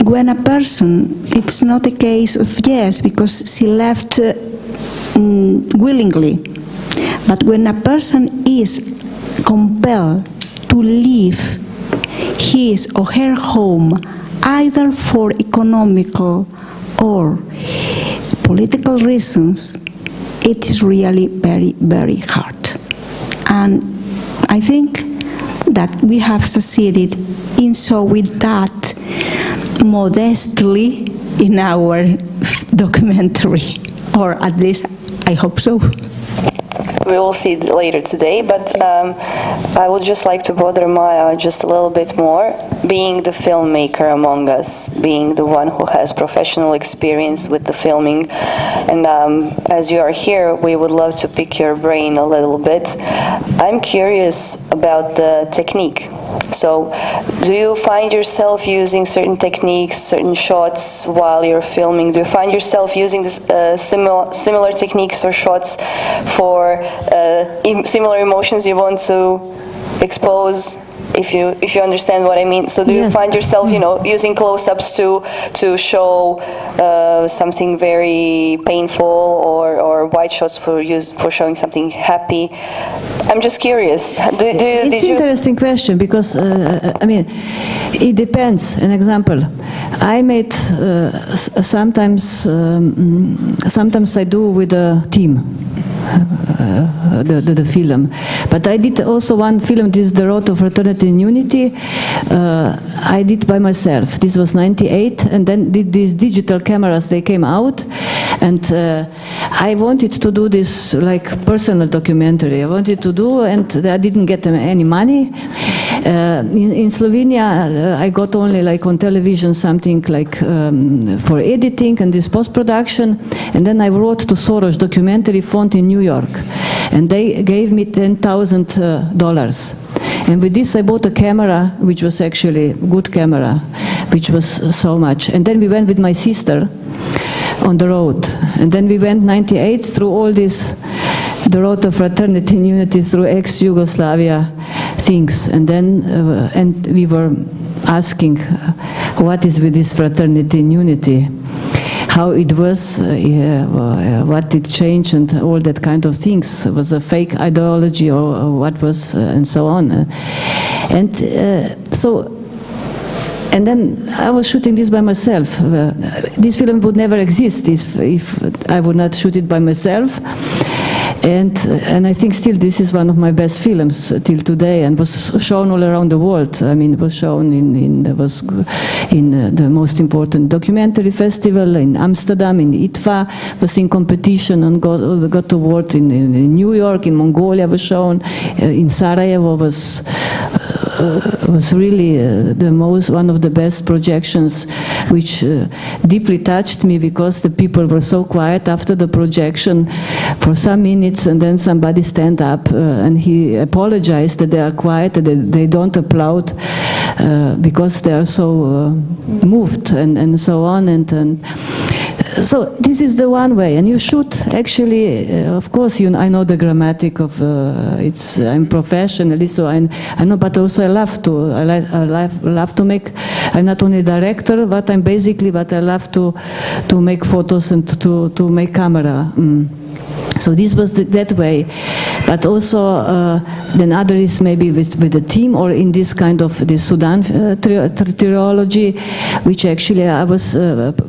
when a person, it's not a case of yes, because she left willingly, but when a person is compelled to leave his or her home, either for economical or political reasons, it is really very, very hard. And I think that we have succeeded in showing that modestly in our documentary, or at least I hope so. We will see it later today, but I would just like to bother Maya just a little bit more, being the filmmaker among us, being the one who has professional experience with the filming. And as you are here, we would love to pick your brain a little bit. I'm curious about the technique. So, do you find yourself using certain techniques, certain shots while you're filming? Do you find yourself using this, similar techniques or shots for similar emotions you want to expose? If you understand what I mean. So do you find yourself, you know, using close-ups to show something very painful, or wide shots for showing something happy? I'm just curious. It's an interesting question, because I mean, it depends. An example, I made sometimes I do with a team. the film. But I did also one film, this is The Road to Fraternity and Unity. I did by myself. This was 98, and then these digital cameras, they came out, and I wanted to do this like personal documentary. I wanted to do, and I didn't get any money. In Slovenia, I got only like on television something like for editing and this post-production, and then I wrote to Soros Documentary Fund in New York, and they gave me $10,000. And with this I bought a camera, which was actually a good camera, which was so much. And then we went with my sister on the road, and then we went 98 through all this, the road of fraternity and unity through ex-Yugoslavia things, and then and we were asking what is with this fraternity and unity, how it was, what did change, and all that kind of things. It was a fake ideology, or what was, and so on. And and then I was shooting this by myself. This film would never exist if I would not shoot it by myself. And I think still this is one of my best films till today, and was shown all around the world. I mean, it was shown in the most important documentary festival in Amsterdam, in Ithaca, was in competition and got award in New York, in Mongolia was shown, in Sarajevo was really one of the best projections, which deeply touched me, because the people were so quiet after the projection for some minutes, and then somebody stand up and he apologized that they are quiet, that they don't applaud because they are so moved, and so on, and so this is the one way, and you should actually, of course, I know the grammatic of I'm professionally, so I know, but also I love to make. I'm not only director, but I love to make photos and to make camera. So this was that way, but also then other is maybe with the team, or in this kind of this Sudan trilogy, which actually I was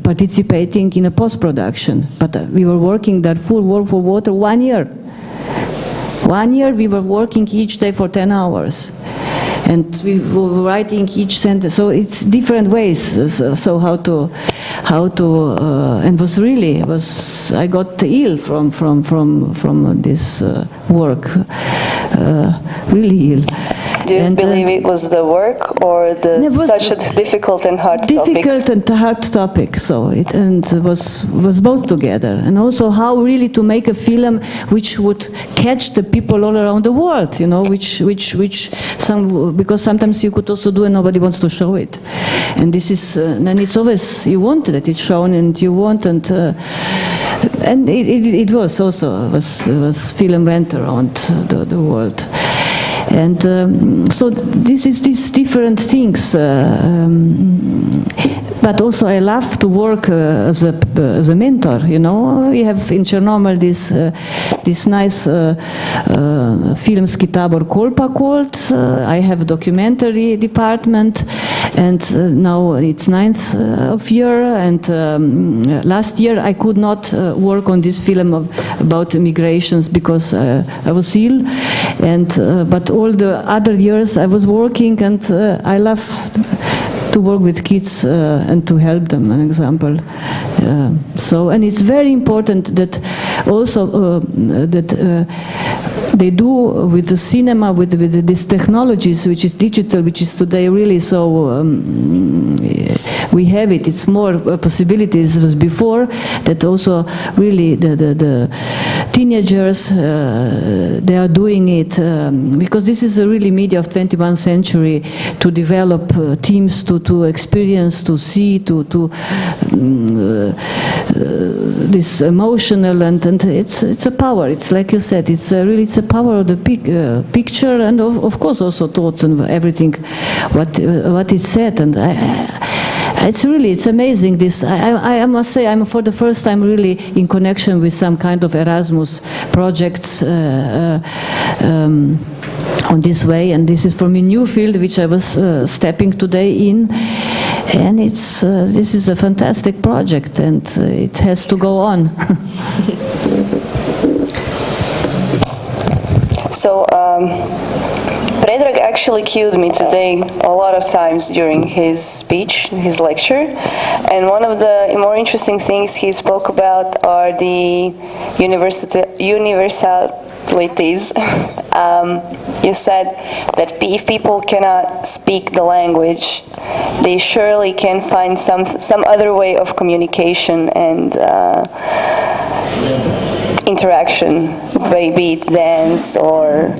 participating in a post-production, but we were working that full War for Water 1 year. 1 year we were working each day for 10 hours. And we were writing each sentence, so it's different ways. So how to, and I got ill from this work, really ill. Do you believe it was the work, or such a difficult and hard topic? Difficult and hard topic. So it was both together, and also how really to make a film which would catch the people all around the world. Because sometimes you could also do and nobody wants to show it, and this is then it's always you want that it's shown, and you want, and it was also was film went around the world. And so this is these different things, but also I love to work as a mentor. We have in Chernomel this nice filmski tabor Kolpa called. I have a documentary department, and now it's 9th of year. And last year I could not work on this film about migrations because I was ill, but all the other years I was working, and I love to work with kids and to help them, an example. And it's very important that also they do with the cinema, with these technologies, which is digital, which is today really so, we have it, it's more possibilities as before, that also really the teenagers, they are doing it, because this is a really media of 21st century, to develop teams, to experience, to see, to this emotional, and it's a power. It's like you said, it's a power of the picture, and of course also thoughts and everything what is said. And it's amazing. This I must say, I'm for the first time really in connection with some kind of Erasmus projects on this way, and this is for me new field which I was stepping today in, and this is a fantastic project, and it has to go on. So Predrag actually cued me today a lot of times during his speech, his lecture, and one of the more interesting things he spoke about are the universalities. You said that if people cannot speak the language, they surely can find some other way of communication and interaction, maybe dance or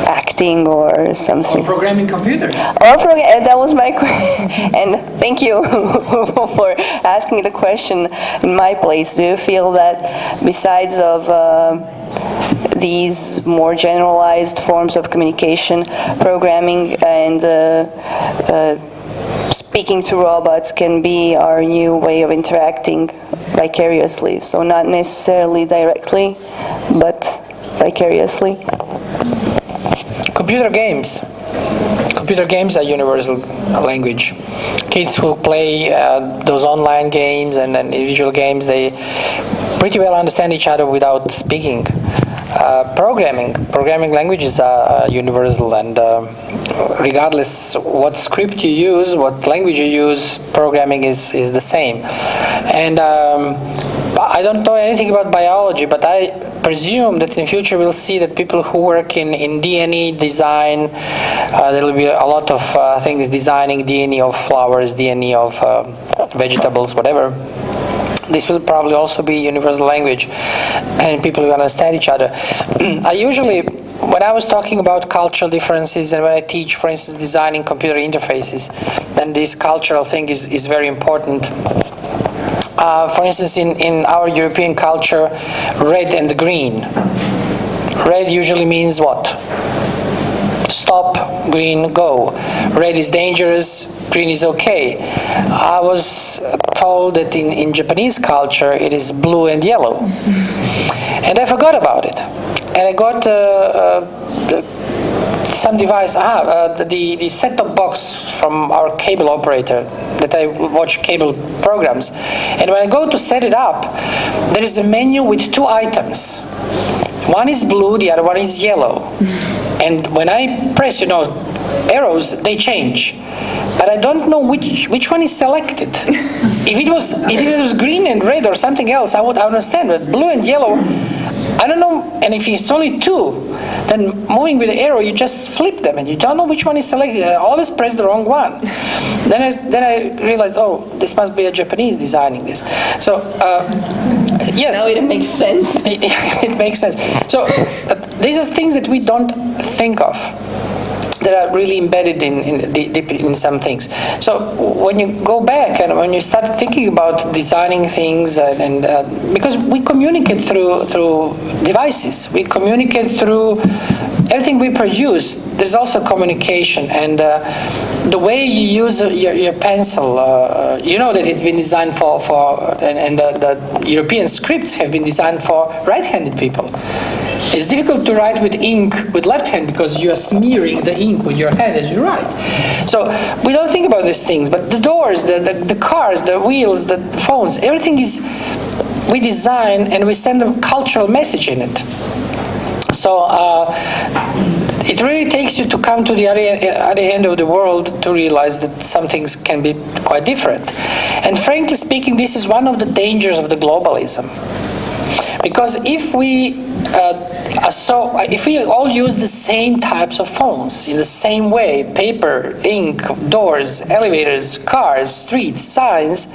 acting or something. Or programming computers. That was my question. And thank you for asking the question in my place. Do you feel that besides of these more generalized forms of communication, programming and speaking to robots can be our new way of interacting vicariously? So not necessarily directly, but vicariously. Computer games. Computer games are universal language. Kids who play those online games and individual games, they pretty well understand each other without speaking. Programming languages are universal, and regardless what script you use, what language you use, programming is the same. And I don't know anything about biology, but I presume that in the future we'll see that people who work in DNA design, there will be a lot of things designing DNA of flowers, DNA of vegetables, whatever. This will probably also be universal language, and people will understand each other. I usually, when I was talking about cultural differences, and when I teach, for instance, designing computer interfaces, then this cultural thing is very important. For instance, in our European culture, red and green. Red usually means what? Stop, green, go. Red is dangerous, green is okay. I was told that in Japanese culture it is blue and yellow. And I forgot about it. And I got some device, the set-top box from our cable operator that I watch cable programs. And when I go to set it up, there is a menu with two items. One is blue, the other one is yellow. And when I press, arrows, they change. But I don't know which one is selected. If it was green and red or something else, I would understand. But blue and yellow, I don't know. And if it's only two, then moving with the arrow, you just flip them, and you don't know which one is selected. I always press the wrong one. Then I realized, oh, this must be a Japanese designing this. So yes. Now it makes sense. It makes sense. So these are things that we don't think of, that are really embedded in some things. So when you go back and when you start thinking about designing things, and because we communicate through devices, we communicate through everything we produce. There's also communication, and the way you use your pencil, you know that it's been designed for and the European scripts have been designed for right-handed people. It's difficult to write with ink with left hand because you are smearing the ink with your hand as you write. So we don't think about these things, but the doors, the cars, the wheels, the phones, everything we design and we send a cultural message in it. So it really takes you to come to the other end of the world to realize that some things can be quite different. And frankly speaking, this is one of the dangers of the globalism. Because if we all use the same types of phones in the same way, paper, ink, doors, elevators, cars, streets, signs,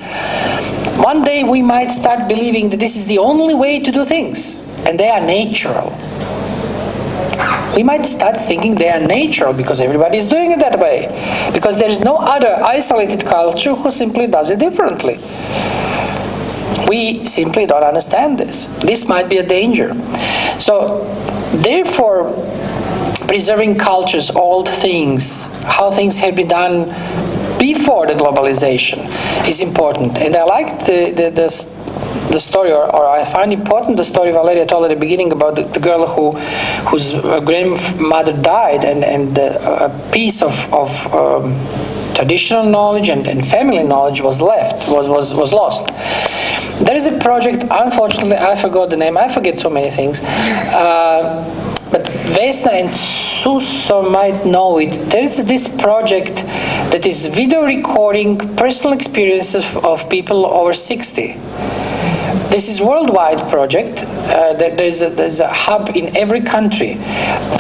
one day we might start believing that this is the only way to do things, and they are natural. We might start thinking they are natural because everybody is doing it that way, because there is no other isolated culture who simply does it differently. We simply don't understand this. This might be a danger. So, therefore, preserving cultures, old things, how things have been done before the globalization is important. And I like the story, or I find important the story Valeria told at the beginning about the girl whose grandmother died, and a piece of traditional knowledge and family knowledge was lost. There is a project, unfortunately I forgot the name, I forget so many things, but Vesna and Suso might know it. There is this project that is video recording personal experiences of people over 60. This is a worldwide project. There's a hub in every country.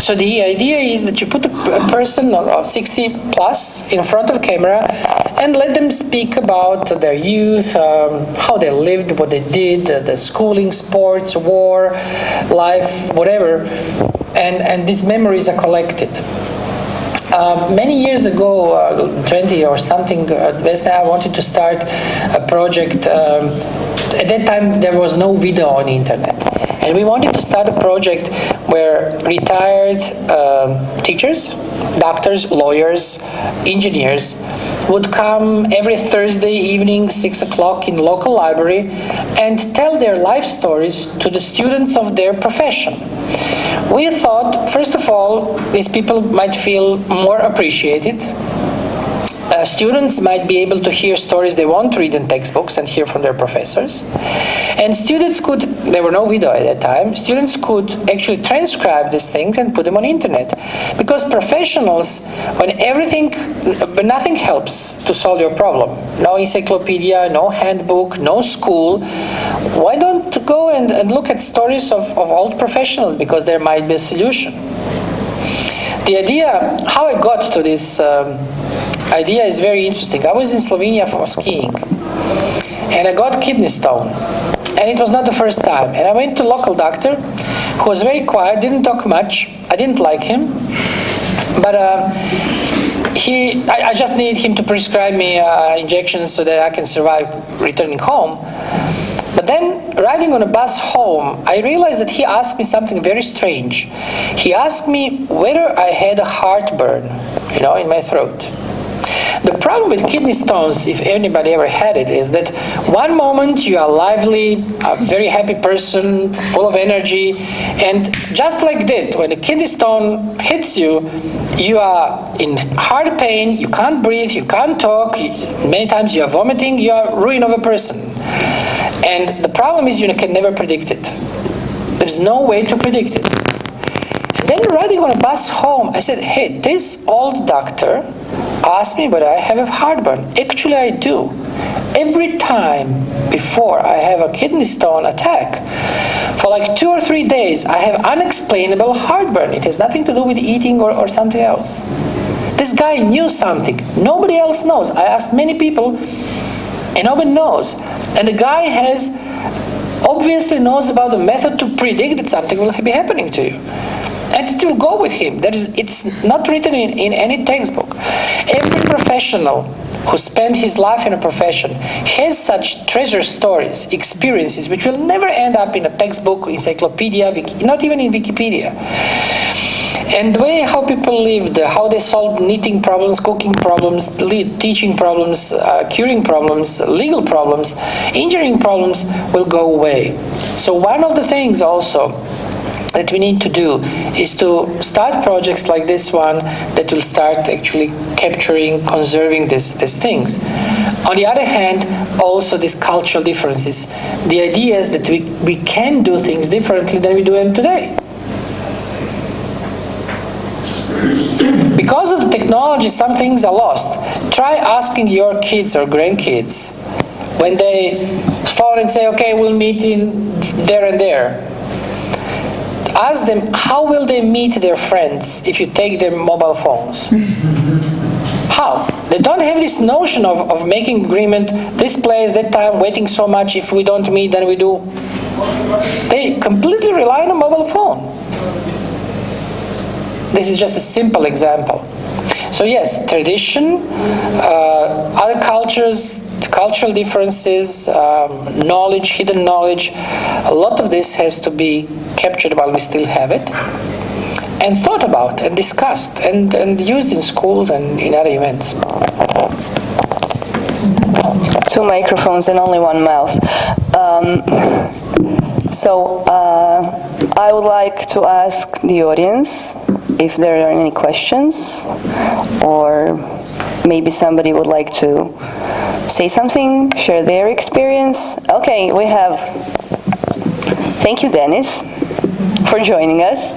So the idea is that you put a person of 60 plus in front of a camera and let them speak about their youth, how they lived, what they did, the schooling, sports, war, life, whatever. And these memories are collected. Many years ago, 20 or something, Vesna, I wanted to start a project. At that time, there was no video on the internet. And we wanted to start a project where retired teachers, doctors, lawyers, engineers would come every Thursday evening, 6 o'clock in local library and tell their life stories to the students of their profession. We thought, first of all, these people might feel more appreciated. Students might be able to hear stories they won't read in textbooks and hear from their professors. And students could, there were no video at that time, students could actually transcribe these things and put them on the internet. Because professionals, when nothing helps to solve your problem. No encyclopedia, no handbook, no school. Why don't go and look at stories of old professionals, because there might be a solution. The idea, how I got to this idea is very interesting. I was in Slovenia for skiing, and I got kidney stone, and it was not the first time. And I went to a local doctor who was very quiet, didn't talk much. I didn't like him, but I just needed him to prescribe me injections so that I can survive returning home. But then, riding on a bus home, I realized that he asked me something very strange. He asked me whether I had a heartburn, in my throat. The problem with kidney stones, if anybody ever had it, is that one moment you are lively, a very happy person, full of energy, and just like that, when a kidney stone hits you, you are in hard pain, you can't breathe, you can't talk, many times you are vomiting, you are ruin of a person. And the problem is you can never predict it. There's no way to predict it. And then riding on a bus home, I said, hey, this old doctor asked me whether I have a heartburn. Actually, I do. Every time before I have a kidney stone attack, for like 2 or 3 days, I have unexplainable heartburn. It has nothing to do with eating or something else. This guy knew something. Nobody else knows. I asked many people, and nobody knows. And the guy obviously knows about the method to predict that something will be happening to you. And it will go with him. It's not written in any textbook. Every professional who spent his life in a profession has such treasure stories, experiences, which will never end up in a textbook, encyclopedia, not even in Wikipedia. And the way how people lived, how they solved knitting problems, cooking problems, teaching problems, curing problems, legal problems, engineering problems will go away. So one of the things also that we need to do is to start projects like this one that will start actually capturing, conserving these things. On the other hand, also these cultural differences. The idea is that we can do things differently than we do them today. Because of the technology, some things are lost. Try asking your kids or grandkids when they phone and say, okay, we'll meet in there and there. Ask them, how will they meet their friends if you take their mobile phones? How? They don't have this notion of making agreement, this place, that time, waiting so much, if we don't meet, then we do. They completely rely on a mobile phone. This is just a simple example. So yes, tradition, other cultures, cultural differences, knowledge, hidden knowledge, a lot of this has to be captured while we still have it, and thought about and discussed and used in schools and in other events. 2 microphones and only 1 mouth. So I would like to ask the audience if there are any questions, or maybe somebody would like to say something, share their experience. Okay, we have. Thank you, Dennis, for joining us.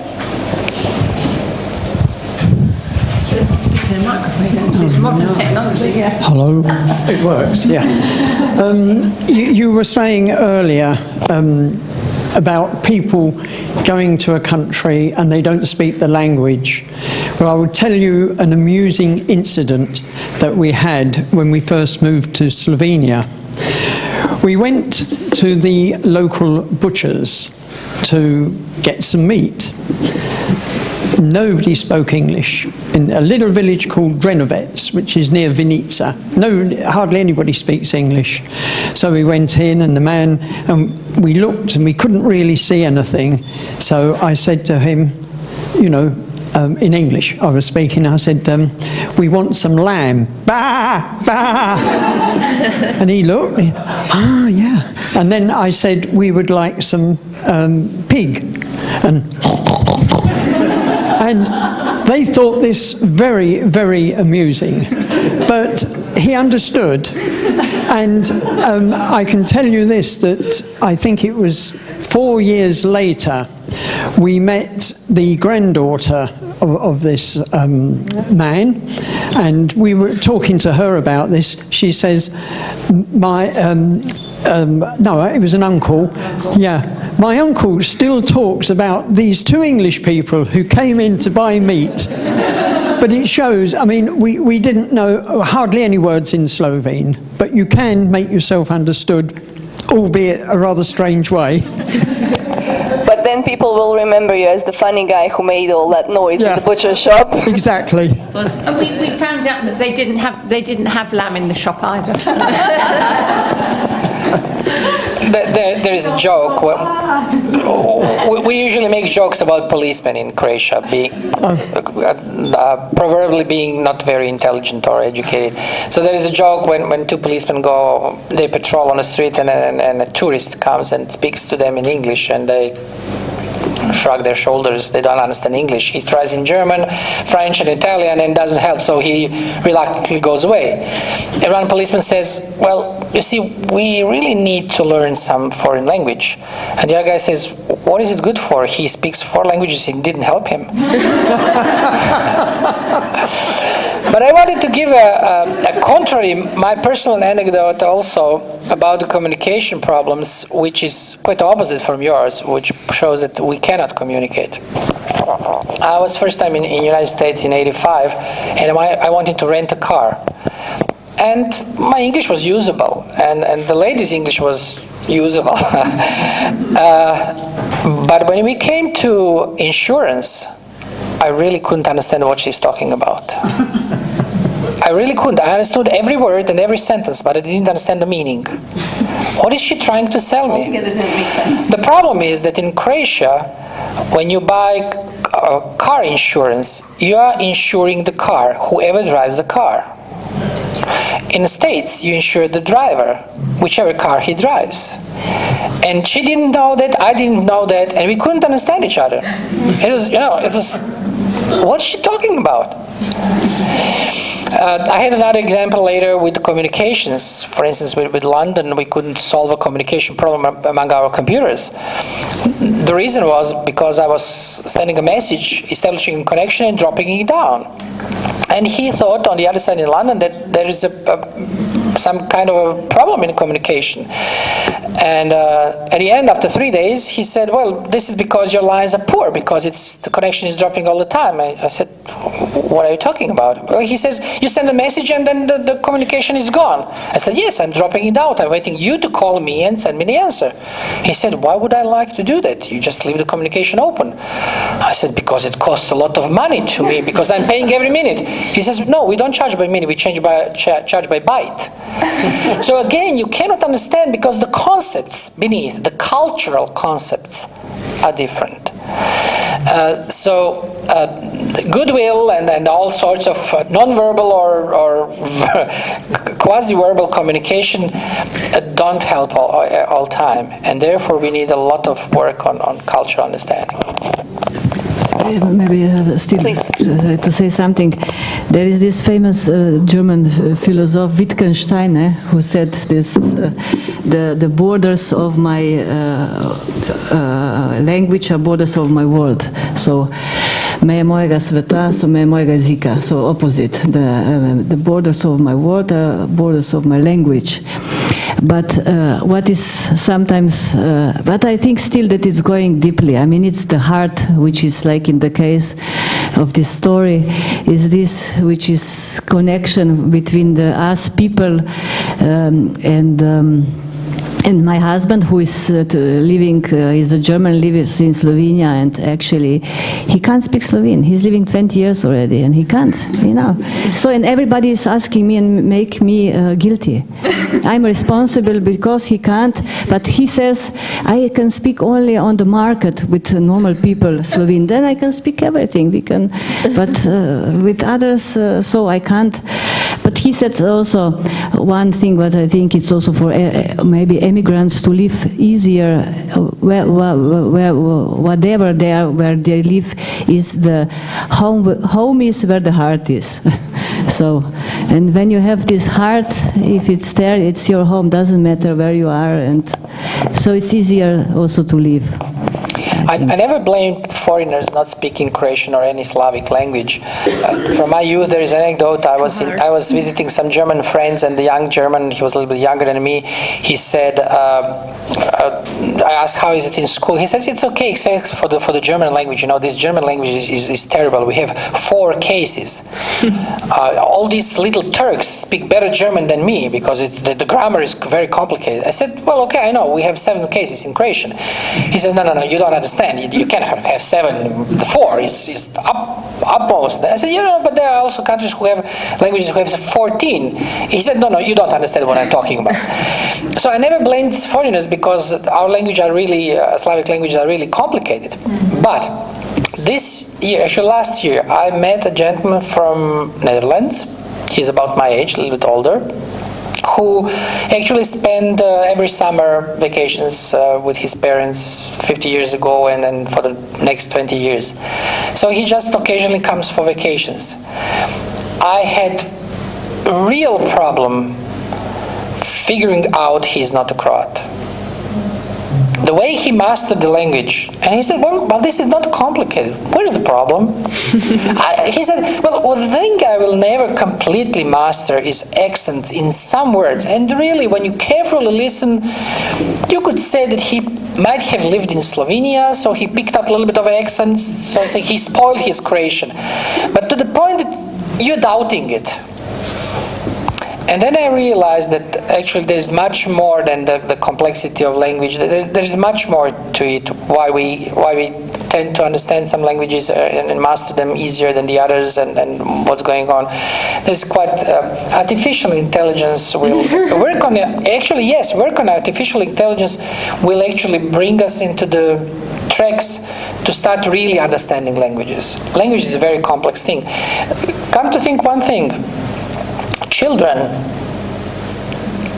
The microphone. It's modern technology, yeah. Hello. It works, yeah. You were saying earlier about people going to a country and they don't speak the language. Well, I will tell you an amusing incident that we had when we first moved to Slovenia. We went to the local butchers to get some meat. Nobody spoke English in a little village called Drenovec, which is near Vinica. Hardly anybody speaks English. So we went in, and the man, we looked, and we couldn't really see anything. So I said to him, you know, in English, I was speaking. I said, "We want some lamb." Bah, bah. And he looked. Ah, yeah. And then I said, "We would like some pig," and they thought this very, very amusing. But he understood. And I can tell you this, that I think it was 4 years later, we met the granddaughter of this man, and we were talking to her about this. She says, no, it was an uncle. Yeah, my uncle still talks about these two English people who came in to buy meat. But it shows, I mean, we didn't know hardly any words in Slovene, but you can make yourself understood, albeit a rather strange way. But then people will remember you as the funny guy who made all that noise at the butcher shop. Exactly. We found out that they didn't have lamb in the shop either. There is a joke. We usually make jokes about policemen in Croatia, proverbially being not very intelligent or educated. So there is a joke when two policemen they patrol on the street, and a tourist comes and speaks to them in English, and they shrug their shoulders. They don't understand English. He tries in German, French, and Italian, and doesn't help, so he reluctantly goes away. And one policeman says, "Well, you see, we really need to learn some foreign language." And the other guy says, "What is it good for? He speaks 4 languages, it didn't help him." But I wanted to give a contrary, my personal anecdote also about the communication problems, which is quite opposite from yours, which shows that we cannot communicate. I was first time in the United States in '85, and I wanted to rent a car. And my English was usable, and the lady's English was usable. But when we came to insurance, I really couldn't understand what she's talking about. I really couldn't. I understood every word and every sentence, but I didn't understand the meaning. What is she trying to sell me? Altogether didn't make sense. The problem is that in Croatia, when you buy car insurance, you are insuring the car, whoever drives the car. In the States, you insure the driver, whichever car he drives. And she didn't know that, I didn't know that, and we couldn't understand each other. It was, what's she talking about? I had another example later with communications. For instance, with London, we couldn't solve a communication problem among our computers. The reason was because I was sending a message, establishing a connection, and dropping it down. And he thought on the other side in London that there is some kind of a problem in communication. And at the end, after 3 days, he said, "Well, this is because your lines are poor, because the connection is dropping all the time." I said, "What are you talking about?" Well, he says, "You send a message and then the communication is gone." I said, "Yes, I'm dropping it out. I'm waiting you to call me and send me the answer." He said, "Why would I like to do that? You just leave the communication open." I said, "Because it costs a lot of money to me, because I'm paying every minute." He says, "No, we don't charge by minute, we charge by byte." So again, you cannot understand because the concepts beneath, the cultural concepts, are different. Goodwill and all sorts of non-verbal or quasi-verbal communication don't help all time, and therefore we need a lot of work on cultural understanding. Maybe still to say something. There is this famous German philosopher Wittgenstein who said this: the borders of my language are borders of my world. So meje mojega sveta so meje mojega jezika, so opposite. The borders of my world are borders of my language. But what is sometimes, but I think still that it's going deeply. I mean, it's the heart, which is like in the case of this story, is this which is connection between us people and my husband, who is living, he's a German, lives in Slovenia, and actually he can't speak Slovene. He's living 20 years already, and he can't, you know. So, and everybody is asking me and make me guilty. I'm responsible because he can't, but he says, I can speak only on the market with normal people, Slovene. Then I can speak everything, we can, but with others, so I can't. But he said also one thing, what I think it's also for maybe immigrants to live easier, whatever they are, where they live is the home is where the heart is. So, and when you have this heart, if it's there, it's your home, doesn't matter where you are, and so it's easier also to live. I never blamed foreigners not speaking Croatian or any Slavic language. From my youth, there is an anecdote. I was visiting some German friends, and the young German, he was a little bit younger than me, he said, I asked, how is it in school? He says, it's okay, except for the German language. You know, this German language is terrible. We have 4 cases. All these little Turks speak better German than me, because the grammar is very complicated. I said, well, okay, I know, we have 7 cases in Croatian. He says, no, you don't understand. You can't have 7. The 4 is upmost. I said, you know, but there are also countries who have languages who have 14. He said, no, you don't understand what I'm talking about. So I never blamed foreigners, because our language are really, Slavic languages are really complicated. But this year, actually last year, I met a gentleman from Netherlands. He's about my age, a little bit older, who actually spent every summer vacations with his parents 50 years ago, and then for the next 20 years. So he just occasionally comes for vacations. I had a real problem figuring out he's not a Croat. The way he mastered the language, and he said, well, this is not complicated. Where's the problem? He said, well, the thing I will never completely master is accents in some words. And really, when you carefully listen, you could say that he might have lived in Slovenia, so he picked up a little bit of accents, so he spoiled his Croatian. But to the point that you're doubting it. And then I realized that actually there's much more than the complexity of language. There's much more to it, why we tend to understand some languages and master them easier than the others, and what's going on. There's quite artificial intelligence will work on it. Actually, yes, work on artificial intelligence will actually bring us into the tracks to start really understanding languages. Language is a very complex thing. Come to think one thing. Children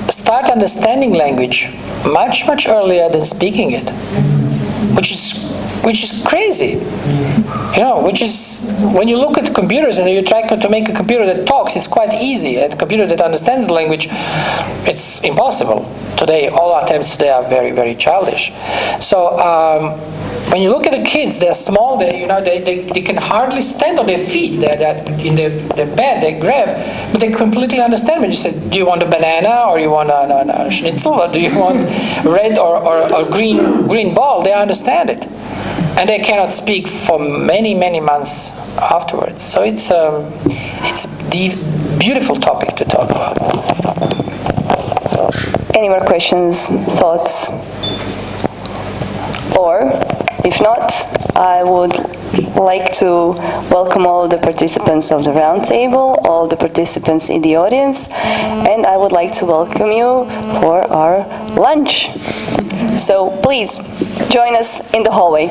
start understanding language much earlier than speaking it, which is crazy. You know, which is, when you look at computers and you try to make a computer that talks, it's quite easy. And a computer that understands the language, it's impossible. Today, all attempts today are very, very childish. So when you look at the kids, they're small, they can hardly stand on their feet. They're in their bed, they grab, but they completely understand when you say, do you want a banana, or you want a schnitzel, or do you want red or green ball? They understand it. And they cannot speak for many months afterwards. So it's a beautiful topic to talk about. Any more questions, thoughts? Or, if not, I would like to welcome all the participants of the roundtable, all the participants in the audience, and I would like to welcome you for our lunch. So please, join us in the hallway.